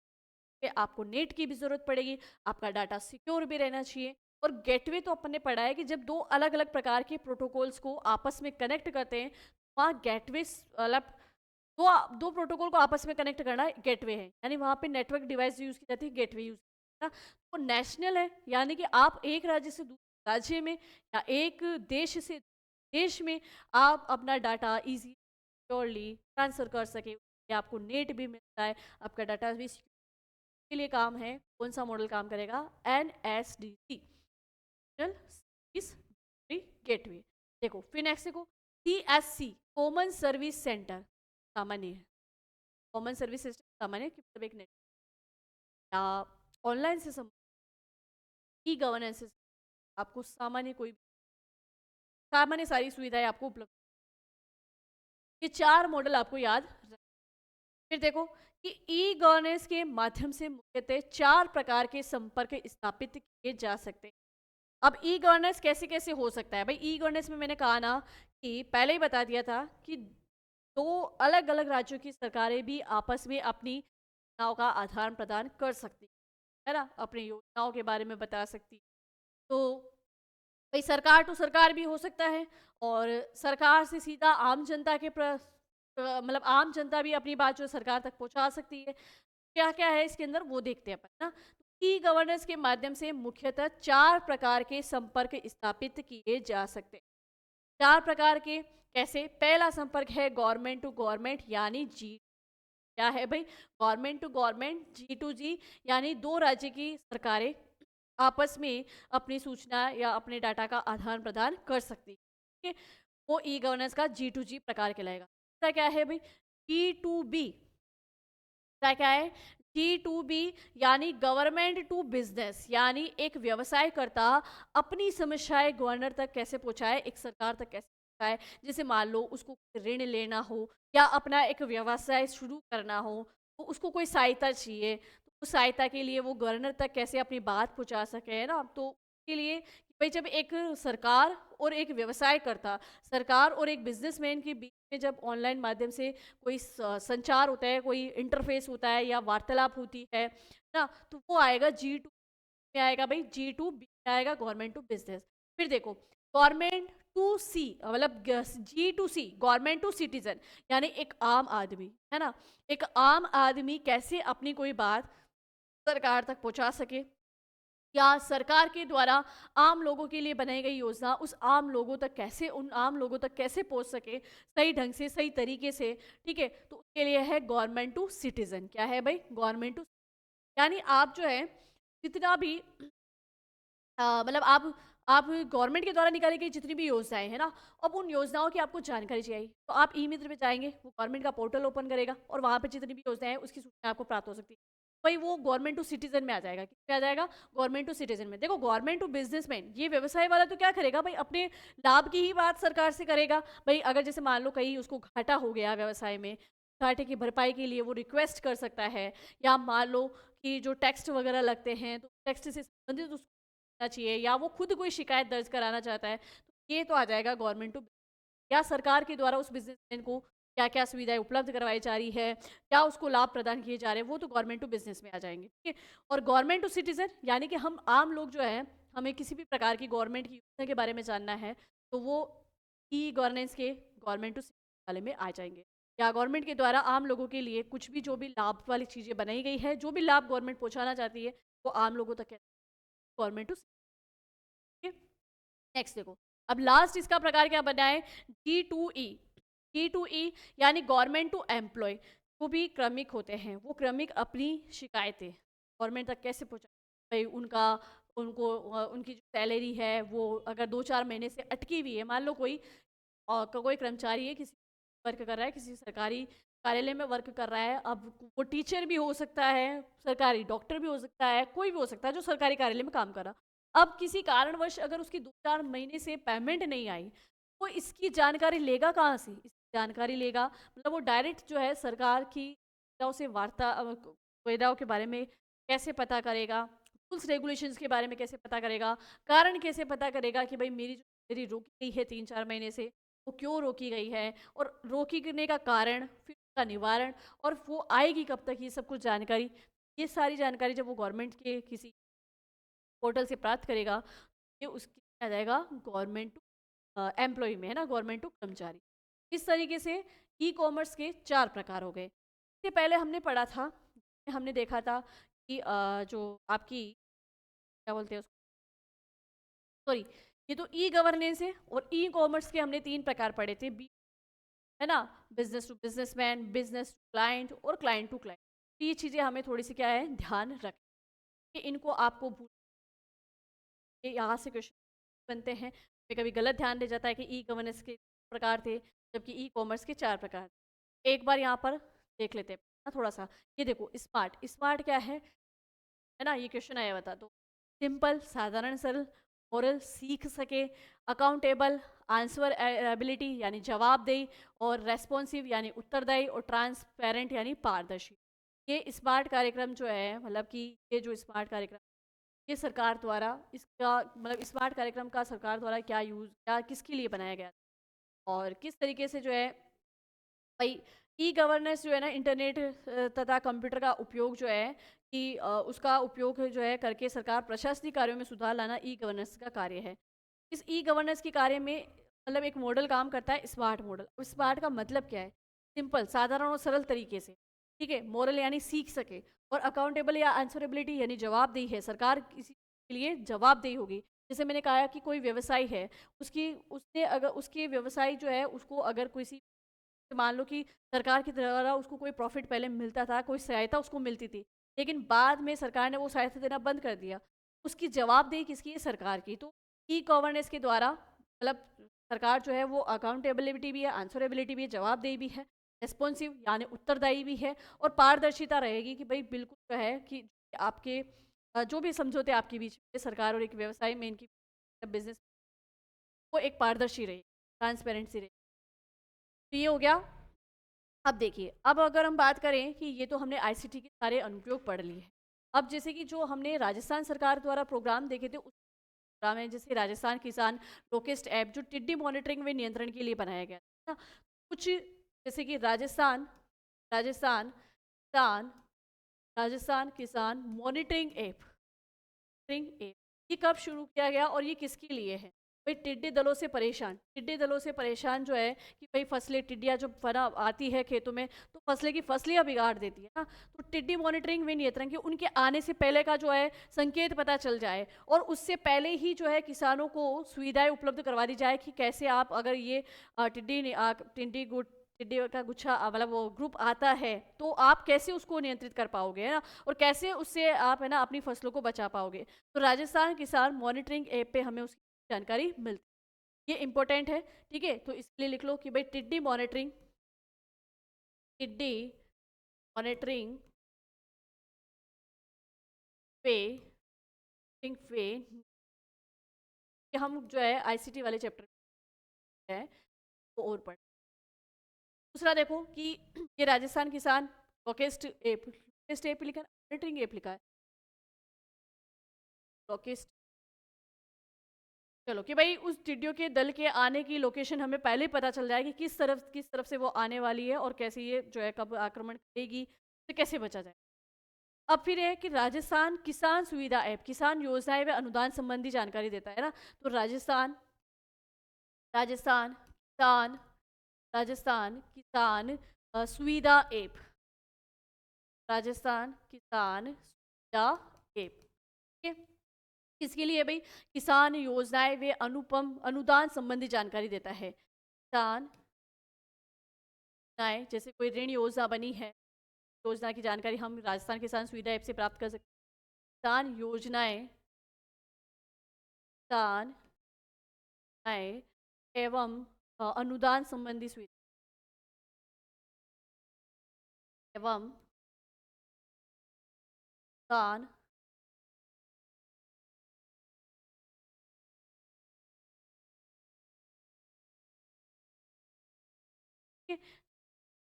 पे आपको नेट की भी जरूरत पड़ेगी, आपका डाटा सिक्योर भी रहना चाहिए। और गेटवे तो अपन ने पढ़ा है कि जब दो अलग अलग प्रकार के प्रोटोकॉल्स को आपस में कनेक्ट करते हैं, वहाँ गेटवे, मतलब दो दो प्रोटोकॉल को आपस में कनेक्ट करना गेटवे है, यानी वहाँ पे नेटवर्क डिवाइस यूज की जाती है, गेटवे यूज ना। तो नेशनल है, यानी कि आप एक राज्य से दूसरे राज्य में, या एक देश से देश में आप अपना डाटा इजी सिक्योरली ट्रांसफर कर सके, या आपको नेट भी मिलता है, आपका डाटा भी के लिए काम है। कौन सा मॉडल काम करेगा? NSDC, national service delivery gateway. देखो फिर नेक्स्ट देखो, CSC, कॉमन सर्विस सेंटर, सामान्य है। कॉमन सर्विस सिस्टम सामान्य कि मतलब एक नेट या ऑनलाइन से ई गवर्नेंस, आपको सामान्य कोई सामान्य सारी सुविधाएं आपको उपलब्ध। ये 4 मॉडल आपको याद रखना। फिर देखो कि ई गवर्नेंस के माध्यम से मुख्यतः 4 प्रकार के संपर्क स्थापित किए जा सकते हैं। अब ई गवर्नेंस कैसे कैसे हो सकता है भाई? ई गवर्नेंस में मैंने कहा ना कि पहले ही बता दिया था कि 2 अलग अलग राज्यों की सरकारें भी आपस में अपनी योजनाओं का आदान प्रदान कर सकती है ना, अपनी योजनाओं के बारे में बता सकती। तो भाई सरकार टू सरकार भी हो सकता है, और सरकार से सीधा आम जनता के मतलब आम जनता भी अपनी बात जो सरकार तक पहुंचा सकती है। क्या क्या है इसके अंदर वो देखते हैं अपन ना। ई गवर्नेंस के माध्यम से मुख्यतः 4 प्रकार के संपर्क स्थापित किए जा सकते हैं। 4 प्रकार के कैसे? पहला संपर्क है गवर्नमेंट टू गवर्नमेंट, यानी जी। क्या है भाई? गवर्नमेंट टू गवर्नमेंट, G2G, यानी 2 राज्य की सरकारें आपस में अपनी सूचना या अपने डाटा का आदान प्रदान कर सकती है, ठीक है। वो ई गवर्नेंस का G2G प्रकार कहलाएगा। दूसरा क्या है भाई? G2B। क्या क्या है? G2B यानी गवर्नमेंट टू बिजनेस, यानी एक व्यवसायकर्ता अपनी समस्याएं गवर्नर तक कैसे पहुंचाए, एक सरकार तक कैसे पहुंचाए। जैसे मान लो उसको ऋण लेना हो, या अपना एक व्यवसाय शुरू करना हो, तो उसको कोई सहायता चाहिए, तो उस सहायता के लिए वो गवर्नर तक कैसे अपनी बात पहुंचा सके, है ना। तो उसके लिए भाई जब एक सरकार और एक व्यवसायकर्ता, सरकार और एक बिजनेसमैन के बीच में जब ऑनलाइन माध्यम से कोई संचार होता है, कोई इंटरफेस होता है या वार्तालाप होती है ना, तो वो आएगा G2 में आएगा भाई, G2B में आएगा गवर्नमेंट टू बिजनेस। फिर देखो गवर्नमेंट टू सी, मतलब G2C, गवर्नमेंट टू सिटीजन, यानी एक आम आदमी, है ना। एक आम आदमी कैसे अपनी कोई बात सरकार तक पहुंचा सके, या सरकार के द्वारा आम लोगों के लिए बनाई गई योजना उस आम लोगों तक कैसे, उन आम लोगों तक कैसे पहुंच सके सही ढंग से, सही तरीके से, ठीक है। तो उसके लिए है गवर्नमेंट टू सिटीजन। क्या है भाई? गवर्नमेंट टू, यानी आप जो है जितना भी मतलब आप आप गवर्नमेंट के द्वारा निकाली गई जितनी भी योजनाएँ हैं ना, अब उन योजनाओं की आपको जानकारी चाहिए। तो आप ई-मित्र पे जाएँगे, वो गवर्नमेंट का पोर्टल ओपन करेगा और वहाँ पे जितनी भी योजनाएँ हैं उसकी सूचना आपको प्राप्त हो सकती है। वही वो गवर्नमेंट टू सिटीज़न में आ जाएगा। किसमें आ जाएगा? गवर्नमेंट टू सिटीज़न में। देखो गवर्नमेंट टू बिज़नेसमैन, ये व्यवसाय वाला तो क्या करेगा भाई, अपने लाभ की ही बात सरकार से करेगा। भई अगर जैसे मान लो कहीं उसको घाटा हो गया व्यवसाय में, घाटे की भरपाई के लिए वो रिक्वेस्ट कर सकता है, या मान लो कि जो टैक्स वगैरह लगते हैं तो टैक्स से संबंधित उसको करना चाहिए, या वो खुद कोई शिकायत दर्ज कराना चाहता है, तो ये तो आ जाएगा गवर्नमेंट टू, या सरकार के द्वारा उस बिज़नेसमैन को क्या-क्या सुविधाएँ उपलब्ध करवाई जा रही है, क्या उसको लाभ प्रदान किए जा रहे हैं, वो तो गवर्नमेंट टू बिज़नेस में आ जाएँगे, ठीक है? और गवर्नमेंट टू सिटीज़न यानी कि हम आम लोग जो हैं, हमें किसी भी प्रकार की गवर्नमेंट की योजना के बारे में जानना है, तो वो ई-गवर्नेंस के गवर्नमेंट टू सिटीज़न वाले में आ जाएँगे। या गवर्नमेंट के द्वारा आम लोगों के लिए कुछ भी जो भी लाभ वाली चीज़ें बनाई गई है, जो भी लाभ गवर्नमेंट पहुँचाना चाहती है, वो आम लोगों तक गवर्नमेंट टू, नेक्स्ट देखो, अब लास्ट इसका प्रकार क्या बना है, G2E। G2E यानी गवर्नमेंट टू एम्प्लॉय। वो भी क्रमिक होते हैं, वो क्रमिक अपनी शिकायतें गवर्नमेंट तक कैसे पहुँचा, भाई उनका उनकी जो सैलरी है वो अगर 2-4 महीने से अटकी हुई है, मान लो कोई कर्मचारी है, किसी वर्क कर रहा है, किसी सरकारी कार्यालय में वर्क कर रहा है, अब वो टीचर भी हो सकता है, सरकारी डॉक्टर भी हो सकता है, कोई भी हो सकता है जो सरकारी कार्यालय में काम कर रहा। अब किसी कारणवश अगर उसकी 2-4 महीने से पेमेंट नहीं आई, वो इसकी जानकारी लेगा कहाँ से? इसकी जानकारी लेगा, मतलब वो डायरेक्ट जो है सरकार की सुविधाओं से सुविधाओं के बारे में कैसे पता करेगा? रूल्स रेगुलेशंस के बारे में कैसे पता करेगा? कारण कैसे पता करेगा कि भई मेरी रोकी गई है 3-4 महीने से, वो क्यों रोकी गई है? और रोकने का कारण, फिर उसका निवारण, और वो आएगी कब तक, ये सब कुछ जानकारी, ये सारी जानकारी जब वो गवर्नमेंट के किसी पोर्टल से प्राप्त करेगा, ये उसकी आ जाएगा गवर्नमेंट टू एम्प्लॉय में, है ना, गवर्नमेंट टू कर्मचारी। इस तरीके से ई कॉमर्स के 4 प्रकार हो गए। इससे पहले हमने पढ़ा था, हमने देखा था कि जो आपकी क्या बोलते हैं उसको, सॉरी, ये तो ई गवर्नेंस है, और ई कॉमर्स के हमने 3 प्रकार पढ़े थे, है ना, business to businessman, business to client, और क्लाइंट टू क्लाइंट। ये चीज़ें हमें थोड़ी सी क्या है, ध्यान रखें, इनको आपको ये यहाँ से क्वेश्चन बनते हैं। कभी-कभी गलत ध्यान दे जाता है कि ई गवर्नेंस के प्रकार थे, जबकि ई कॉमर्स के 4 प्रकार थे। एक बार यहाँ पर देख लेते हैं ना थोड़ा-सा। ये देखो स्मार्ट, स्मार्ट क्या है ना? ये क्वेश्चन आया बता दो। सिंपल, साधारण सरल, ओरल सीख सके, अकाउंटेबल, आंसर एबिलिटी यानी जवाबदेही, और रेस्पॉन्सिव यानी उत्तरदायी, और ट्रांसपेरेंट यानी पारदर्शी। ये स्मार्ट कार्यक्रम जो है, मतलब कि ये जो स्मार्ट कार्यक्रम, ये सरकार द्वारा इसका मतलब स्मार्ट कार्यक्रम का सरकार द्वारा क्या यूज़, क्या किसके लिए बनाया गया और किस तरीके से जो है भाई ई गवर्नेंस जो है ना, इंटरनेट तथा कंप्यूटर का उपयोग जो है कि उसका उपयोग जो है करके सरकार प्रशासनिक कार्यों में सुधार लाना ई गवर्नेंस का कार्य है। इस ई गवर्नेंस के कार्य में मतलब एक मॉडल काम करता है, स्मार्ट मॉडल। स्मार्ट का मतलब क्या है? सिंपल, साधारण और सरल तरीके से, ठीक है। मोरल यानी सीख सके, और अकाउंटेबल या आंसरेबिलिटी यानी जवाबदेही है, सरकार किसी के लिए जवाबदेही होगी। जैसे मैंने कहा कि कोई व्यवसाय है, उसने अगर उसके व्यवसाय जो है उसको अगर किसी, मान लो कि सरकार की द्वारा उसको कोई प्रॉफिट पहले मिलता था, कोई सहायता उसको मिलती थी, लेकिन बाद में सरकार ने वो सहायता देना बंद कर दिया। उसकी जवाबदेही किसकी है? सरकार की। तो ई गवर्नेंस के द्वारा मतलब सरकार जो है वो अकाउंटेबिलिटी भी है, आंसरेबिलिटी भी है, जवाबदेही भी है, रिस्पॉन्सिव यानी उत्तरदायी भी है, और पारदर्शिता रहेगी कि भाई बिल्कुल जो है कि आपके जो भी समझौते आपके बीच में सरकार और एक व्यवसाय में इनकी बिजनेस, वो एक पारदर्शी रहे, ट्रांसपेरेंसी रहे। तो ये हो गया। अब देखिए, अब अगर हम बात करें कि ये तो हमने आईसीटी के सारे अनुप्रयोग पढ़ लिए हैं। अब जैसे कि जो हमने राजस्थान सरकार द्वारा प्रोग्राम देखे थे, उस प्रोग्राम में जैसे राजस्थान किसान लोकेस्ट ऐप जो टिड्डी मॉनिटरिंग व नियंत्रण के लिए बनाया गया था ना, कुछ जैसे कि राजस्थान किसान राजस्थान किसान मॉनिटरिंग ऐप, ये कब शुरू किया गया और ये किसके लिए है? भाई टिड्डी दलों से परेशान जो है कि भाई फसलें, टिड्डियाँ जो फना आती है खेतों में, तो फसलें की फसलियाँ बिगाड़ देती है ना, तो टिड्डी मॉनिटरिंग व नियंत्रण की उनके आने से पहले का जो है संकेत पता चल जाए, और उससे पहले ही जो है किसानों को सुविधाएं उपलब्ध करवा दी जाए कि कैसे आप अगर ये टिड्डी का गुच्छा मतलब वो ग्रुप आता है, तो आप कैसे उसको नियंत्रित कर पाओगे, है ना, और कैसे उससे आप है ना अपनी फसलों को बचा पाओगे। तो राजस्थान किसान मॉनिटरिंग ऐप पे हमें उसकी जानकारी मिलती है। ये इंपॉर्टेंट है, ठीक है। तो इसके लिए लिख लो कि भाई टिड्डी मॉनिटरिंग पे पे कि हम जो है आईसीटी वाले चैप्टर है वो और पढ़। दूसरा देखो कि ये राजस्थान किसान लोकेस्ट ऐप लिखा है, मॉनिटरिंग ऐप लिखा है लोकेस्ट। चलो कि भाई उस टिड्डियों के दल के आने की लोकेशन हमें पहले ही पता चल जाए कि किस तरफ से वो आने वाली है और कैसे ये जो है कब आक्रमण करेगी, तो कैसे बचा जाए। अब फिर है कि राजस्थान किसान सुविधा ऐप किसान योजनाएं व अनुदान संबंधी जानकारी देता है ना। तो राजस्थान राजस्थान किसान राजस्थान किसान सुविधा ऐप राजस्थान किसान सुविधा ऐप, ठीक है। किसके लिए भाई? किसान योजनाएं वे अनुपम अनुदान संबंधी जानकारी देता है। किसान योजनाएं जैसे कोई ऋण योजना बनी है, योजना की जानकारी हम राजस्थान किसान सुविधा ऐप से प्राप्त कर सकते हैं। किसान एवं अनुदान संबंधी सुविधा एवं अनुदान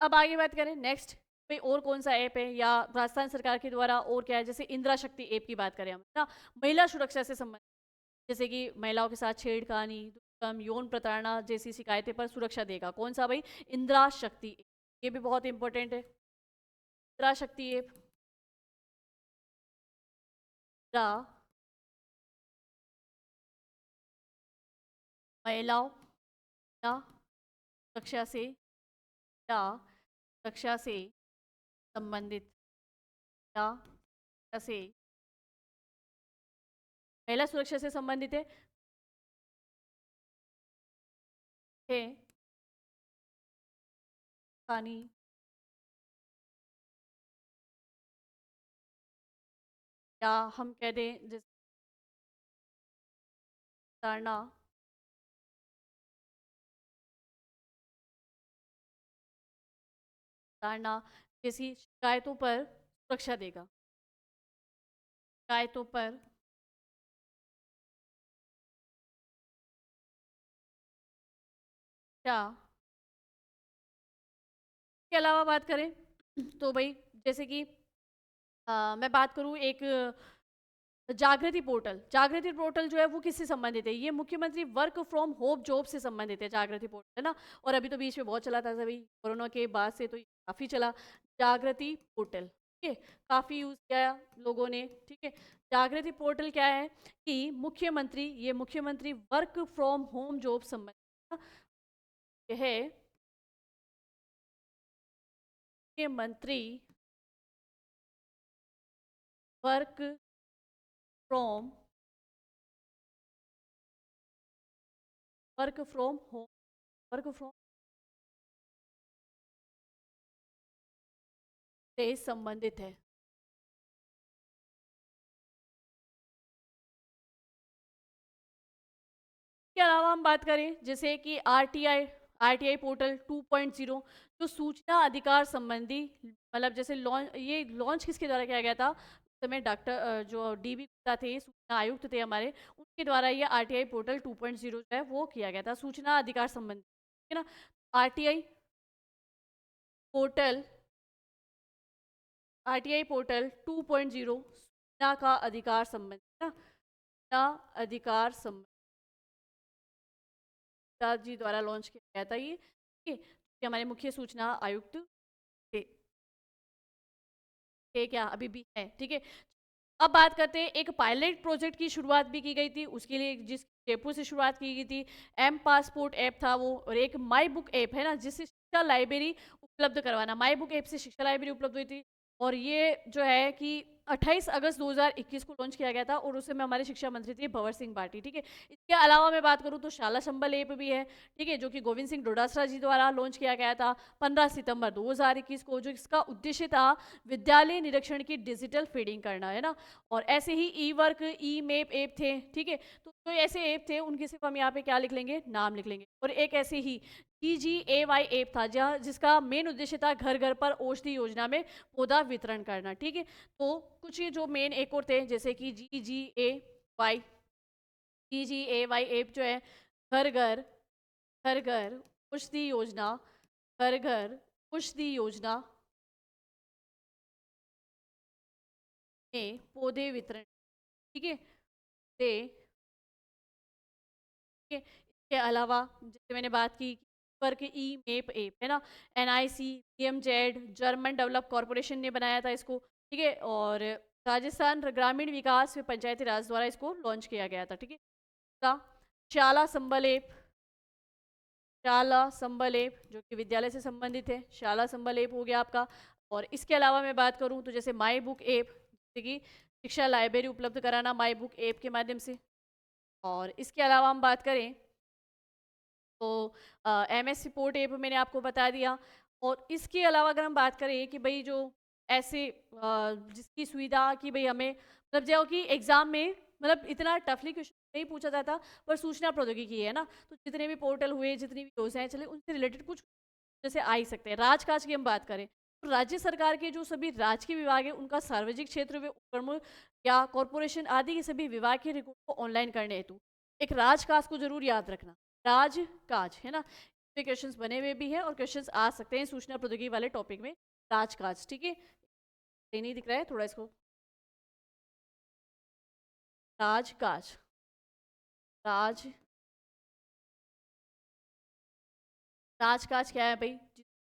अब आगे बात करें नेक्स्ट पे और कौन सा ऐप है या राजस्थान सरकार के द्वारा और क्या है। जैसे इंदिरा शक्ति ऐप की बात करें हम ना, महिला सुरक्षा से संबंधित, जैसे कि महिलाओं के साथ छेड़खानी दुष्कर्म यौन प्रताड़ना जैसी शिकायतें पर सुरक्षा देगा। कौन सा भाई? इंदिरा शक्ति ऐप। ये भी बहुत इंपॉर्टेंट है। इंदिरा शक्ति ऐप इंदिरा महिलाओं या सुरक्षा से या सुरक्षा से संबंधित या से महिला सुरक्षा से संबंधित है पानी या हम कह दें जैसे ताड़ना ताड़ना जैसी शिकायतों पर सुरक्षा देगा। शिकायतों पर क्या के अलावा बात करें तो भाई जैसे कि मैं बात करूं एक जागृति पोर्टल जो है वो किससे संबंधित है? ये मुख्यमंत्री वर्क फ्रॉम होम जॉब से संबंधित है जागृति पोर्टल, है ना। और अभी तो बीच में बहुत चला था सभी कोरोना के बाद से तो काफी चला जागृति पोर्टल, ठीक है। काफी यूज किया लोगों ने, ठीक है। जागृति पोर्टल क्या है कि मुख्यमंत्री वर्क फ्रॉम होम जॉब संबंधित है। मुख्यमंत्री work from work from home work from से संबंधित है। के अलावा हम बात करें जैसे कि आरटीआई पोर्टल 2.0 जो सूचना अधिकार संबंधी मतलब जैसे लॉन्च किसके द्वारा किया गया था? उस समय डॉक्टर जो डीबी गुप्ता थे, सूचना आयुक्त थे हमारे, उनके द्वारा ये आरटीआई पोर्टल 2.0 जो है वो किया गया था सूचना अधिकार संबंधी, ठीक है ना। आरटीआई पोर्टल आरटीआई पोर्टल 2.0 सूचना का अधिकार संबंधी ना, सूचना अधिकार संबंधी जी द्वारा लॉन्च किया गया था ये, ठीक है। ये हमारे मुख्य सूचना आयुक्त थे, क्या अभी भी है, ठीक है। अब बात करते हैं एक पायलट प्रोजेक्ट की शुरुआत भी की गई थी, उसके लिए जिस जयपुर से शुरुआत की गई थी। एम पासपोर्ट ऐप था वो, और एक माई बुक ऐप है ना जिससे शिक्षा लाइब्रेरी उपलब्ध करवाना। माई बुक ऐप से शिक्षा लाइब्रेरी उपलब्ध हुई थी। और ये जो है कि 28 अगस्त 2021 को लॉन्च किया गया था और उस समय हमारे शिक्षा मंत्री थे भंवर सिंह भाटी, ठीक है। इसके अलावा मैं बात करूँ तो शाला संबल ऐप भी है, ठीक है, जो कि गोविंद सिंह डोडासरा जी द्वारा लॉन्च किया गया था 15 सितंबर 2021 को, जो इसका उद्देश्य था विद्यालय निरीक्षण की डिजिटल फीडिंग करना, है ना। और ऐसे ही ई वर्क, ई मैप ऐप थे, ठीक है। तो जो ऐसे ऐप थे उनकी सिर्फ हम यहाँ पे क्या लिख लेंगे, नाम लिख लेंगे। और एक ऐसे ही TGAY ऐप था जहाँ जिसका मेन उद्देश्य था घर घर पर औषधि योजना में पौधा वितरण करना, ठीक है। तो कुछ ये जो मेन एक और थे जैसे कि GGAY ऐप जो है घर घर, घर घर औषधि योजना, घर घर औषधि योजना में पौधे वितरण, ठीक है। से ठीक है। इसके अलावा जैसे मैंने बात की वर्क ई मेप ऐप, है ना, NIC PMZ German develop corporation ने बनाया था इसको, ठीक है। और राजस्थान ग्रामीण विकास व पंचायती राज द्वारा इसको लॉन्च किया गया था, ठीक है। दूसरा, शाला संबल ऐप, शाला संबल ऐप जो कि विद्यालय से संबंधित है, शाला संबल ऐप हो गया आपका। और इसके अलावा मैं बात करूं तो जैसे माई बुक ऐप, जैसे कि शिक्षा लाइब्रेरी उपलब्ध कराना माई बुक ऐप के माध्यम से। और इसके अलावा हम बात करें तो MS सपोर्ट ऐप मैंने आपको बता दिया। और इसके अलावा अगर हम बात करें कि भाई जो ऐसे जिसकी सुविधा कि भाई हमें मतलब जो कि एग्जाम में मतलब इतना टफली क्वेश्चन नहीं पूछा जाता, पर सूचना प्रौद्योगिकी है ना, तो जितने भी पोर्टल हुए, जितनी भी योजनाएं चले, उनसे रिलेटेड कुछ जैसे आ ही सकते हैं। राजकाज की हम बात करें तो राज्य सरकार के जो सभी राजकीय विभाग है उनका सार्वजनिक क्षेत्र में उपक्रम या कॉरपोरेशन आदि के सभी विभाग के रिकॉर्ड को ऑनलाइन करने हेतु एक राजकाज को जरूर याद रखना, राजकाज, है ना। पे क्वेश्चंस बने हुए भी हैं और क्वेश्चंस आ सकते हैं सूचना प्रौद्योगिकी वाले टॉपिक में, राजकाज, ठीक है। ये नहीं दिख रहा है थोड़ा इसको, राजकाज, राज राजकाज क्या है भाई,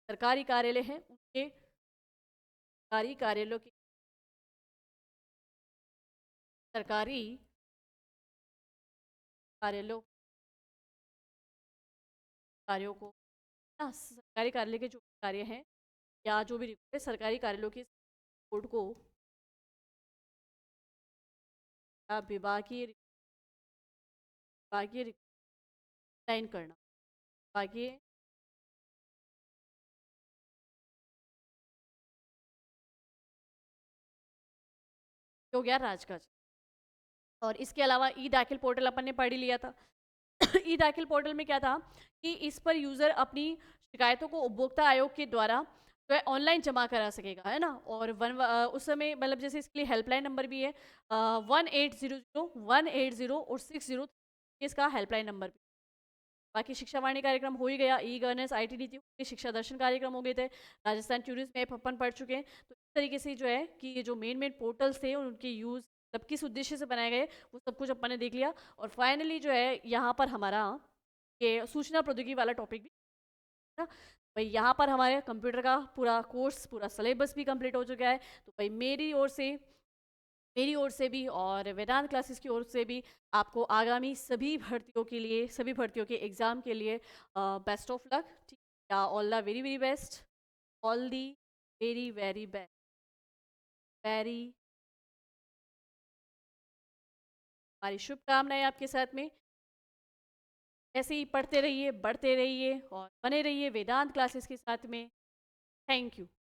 सरकारी कार्यालय हैं उनके सरकारी कार्यालयों की, सरकारी कार्यालयों कार्यों को ना, सरकारी कार्यालय के जो कार्य हैं या जो भी रिपोर्ट है सरकारी कार्यालयों की रिपोर्ट को या विभागीय लाइन करना, विभागीय हो गया राजकाज। और इसके अलावा ई दाखिल पोर्टल अपन ने पढ़ ही लिया था। ई दाखिल पोर्टल में क्या था कि इस पर यूजर अपनी शिकायतों को उपभोक्ता आयोग के द्वारा जो है ऑनलाइन जमा करा सकेगा, है ना। और उस समय मतलब जैसे इसके लिए हेल्पलाइन नंबर भी है 1800 और 60, इसका हेल्पलाइन नंबर भी। बाकी शिक्षा वाणी कार्यक्रम हो ही गया, ई गवर्नेंस IT नीति हो गई, शिक्षा दर्शन कार्यक्रम हो गए थे, राजस्थान टूरिज्म ऐप अपन पढ़ चुके हैं। तो इस तरीके से जो है कि ये जो मेन मेन पोर्टल्स थे उनके यूज़ मतलब किस उद्देश्य से बनाए गए वो सब कुछ अपन ने देख लिया। और फाइनली जो है यहाँ पर हमारा ये सूचना प्रौद्योगिकी वाला टॉपिक भी है ना। भाई यहाँ पर हमारे कंप्यूटर का पूरा कोर्स, पूरा सिलेबस भी कंप्लीट हो चुका है। तो भाई मेरी ओर से भी और वेदांत क्लासेस की ओर से भी आपको आगामी सभी भर्तियों के लिए, सभी भर्तियों के एग्ज़ाम के लिए बेस्ट ऑफ लक, ठीक है, या all the very very best, all the very very best, very हमारी शुभकामनाएं आपके साथ में। ऐसे ही पढ़ते रहिए, बढ़ते रहिए और बने रहिए वेदांत क्लासेस के साथ में। Thank you.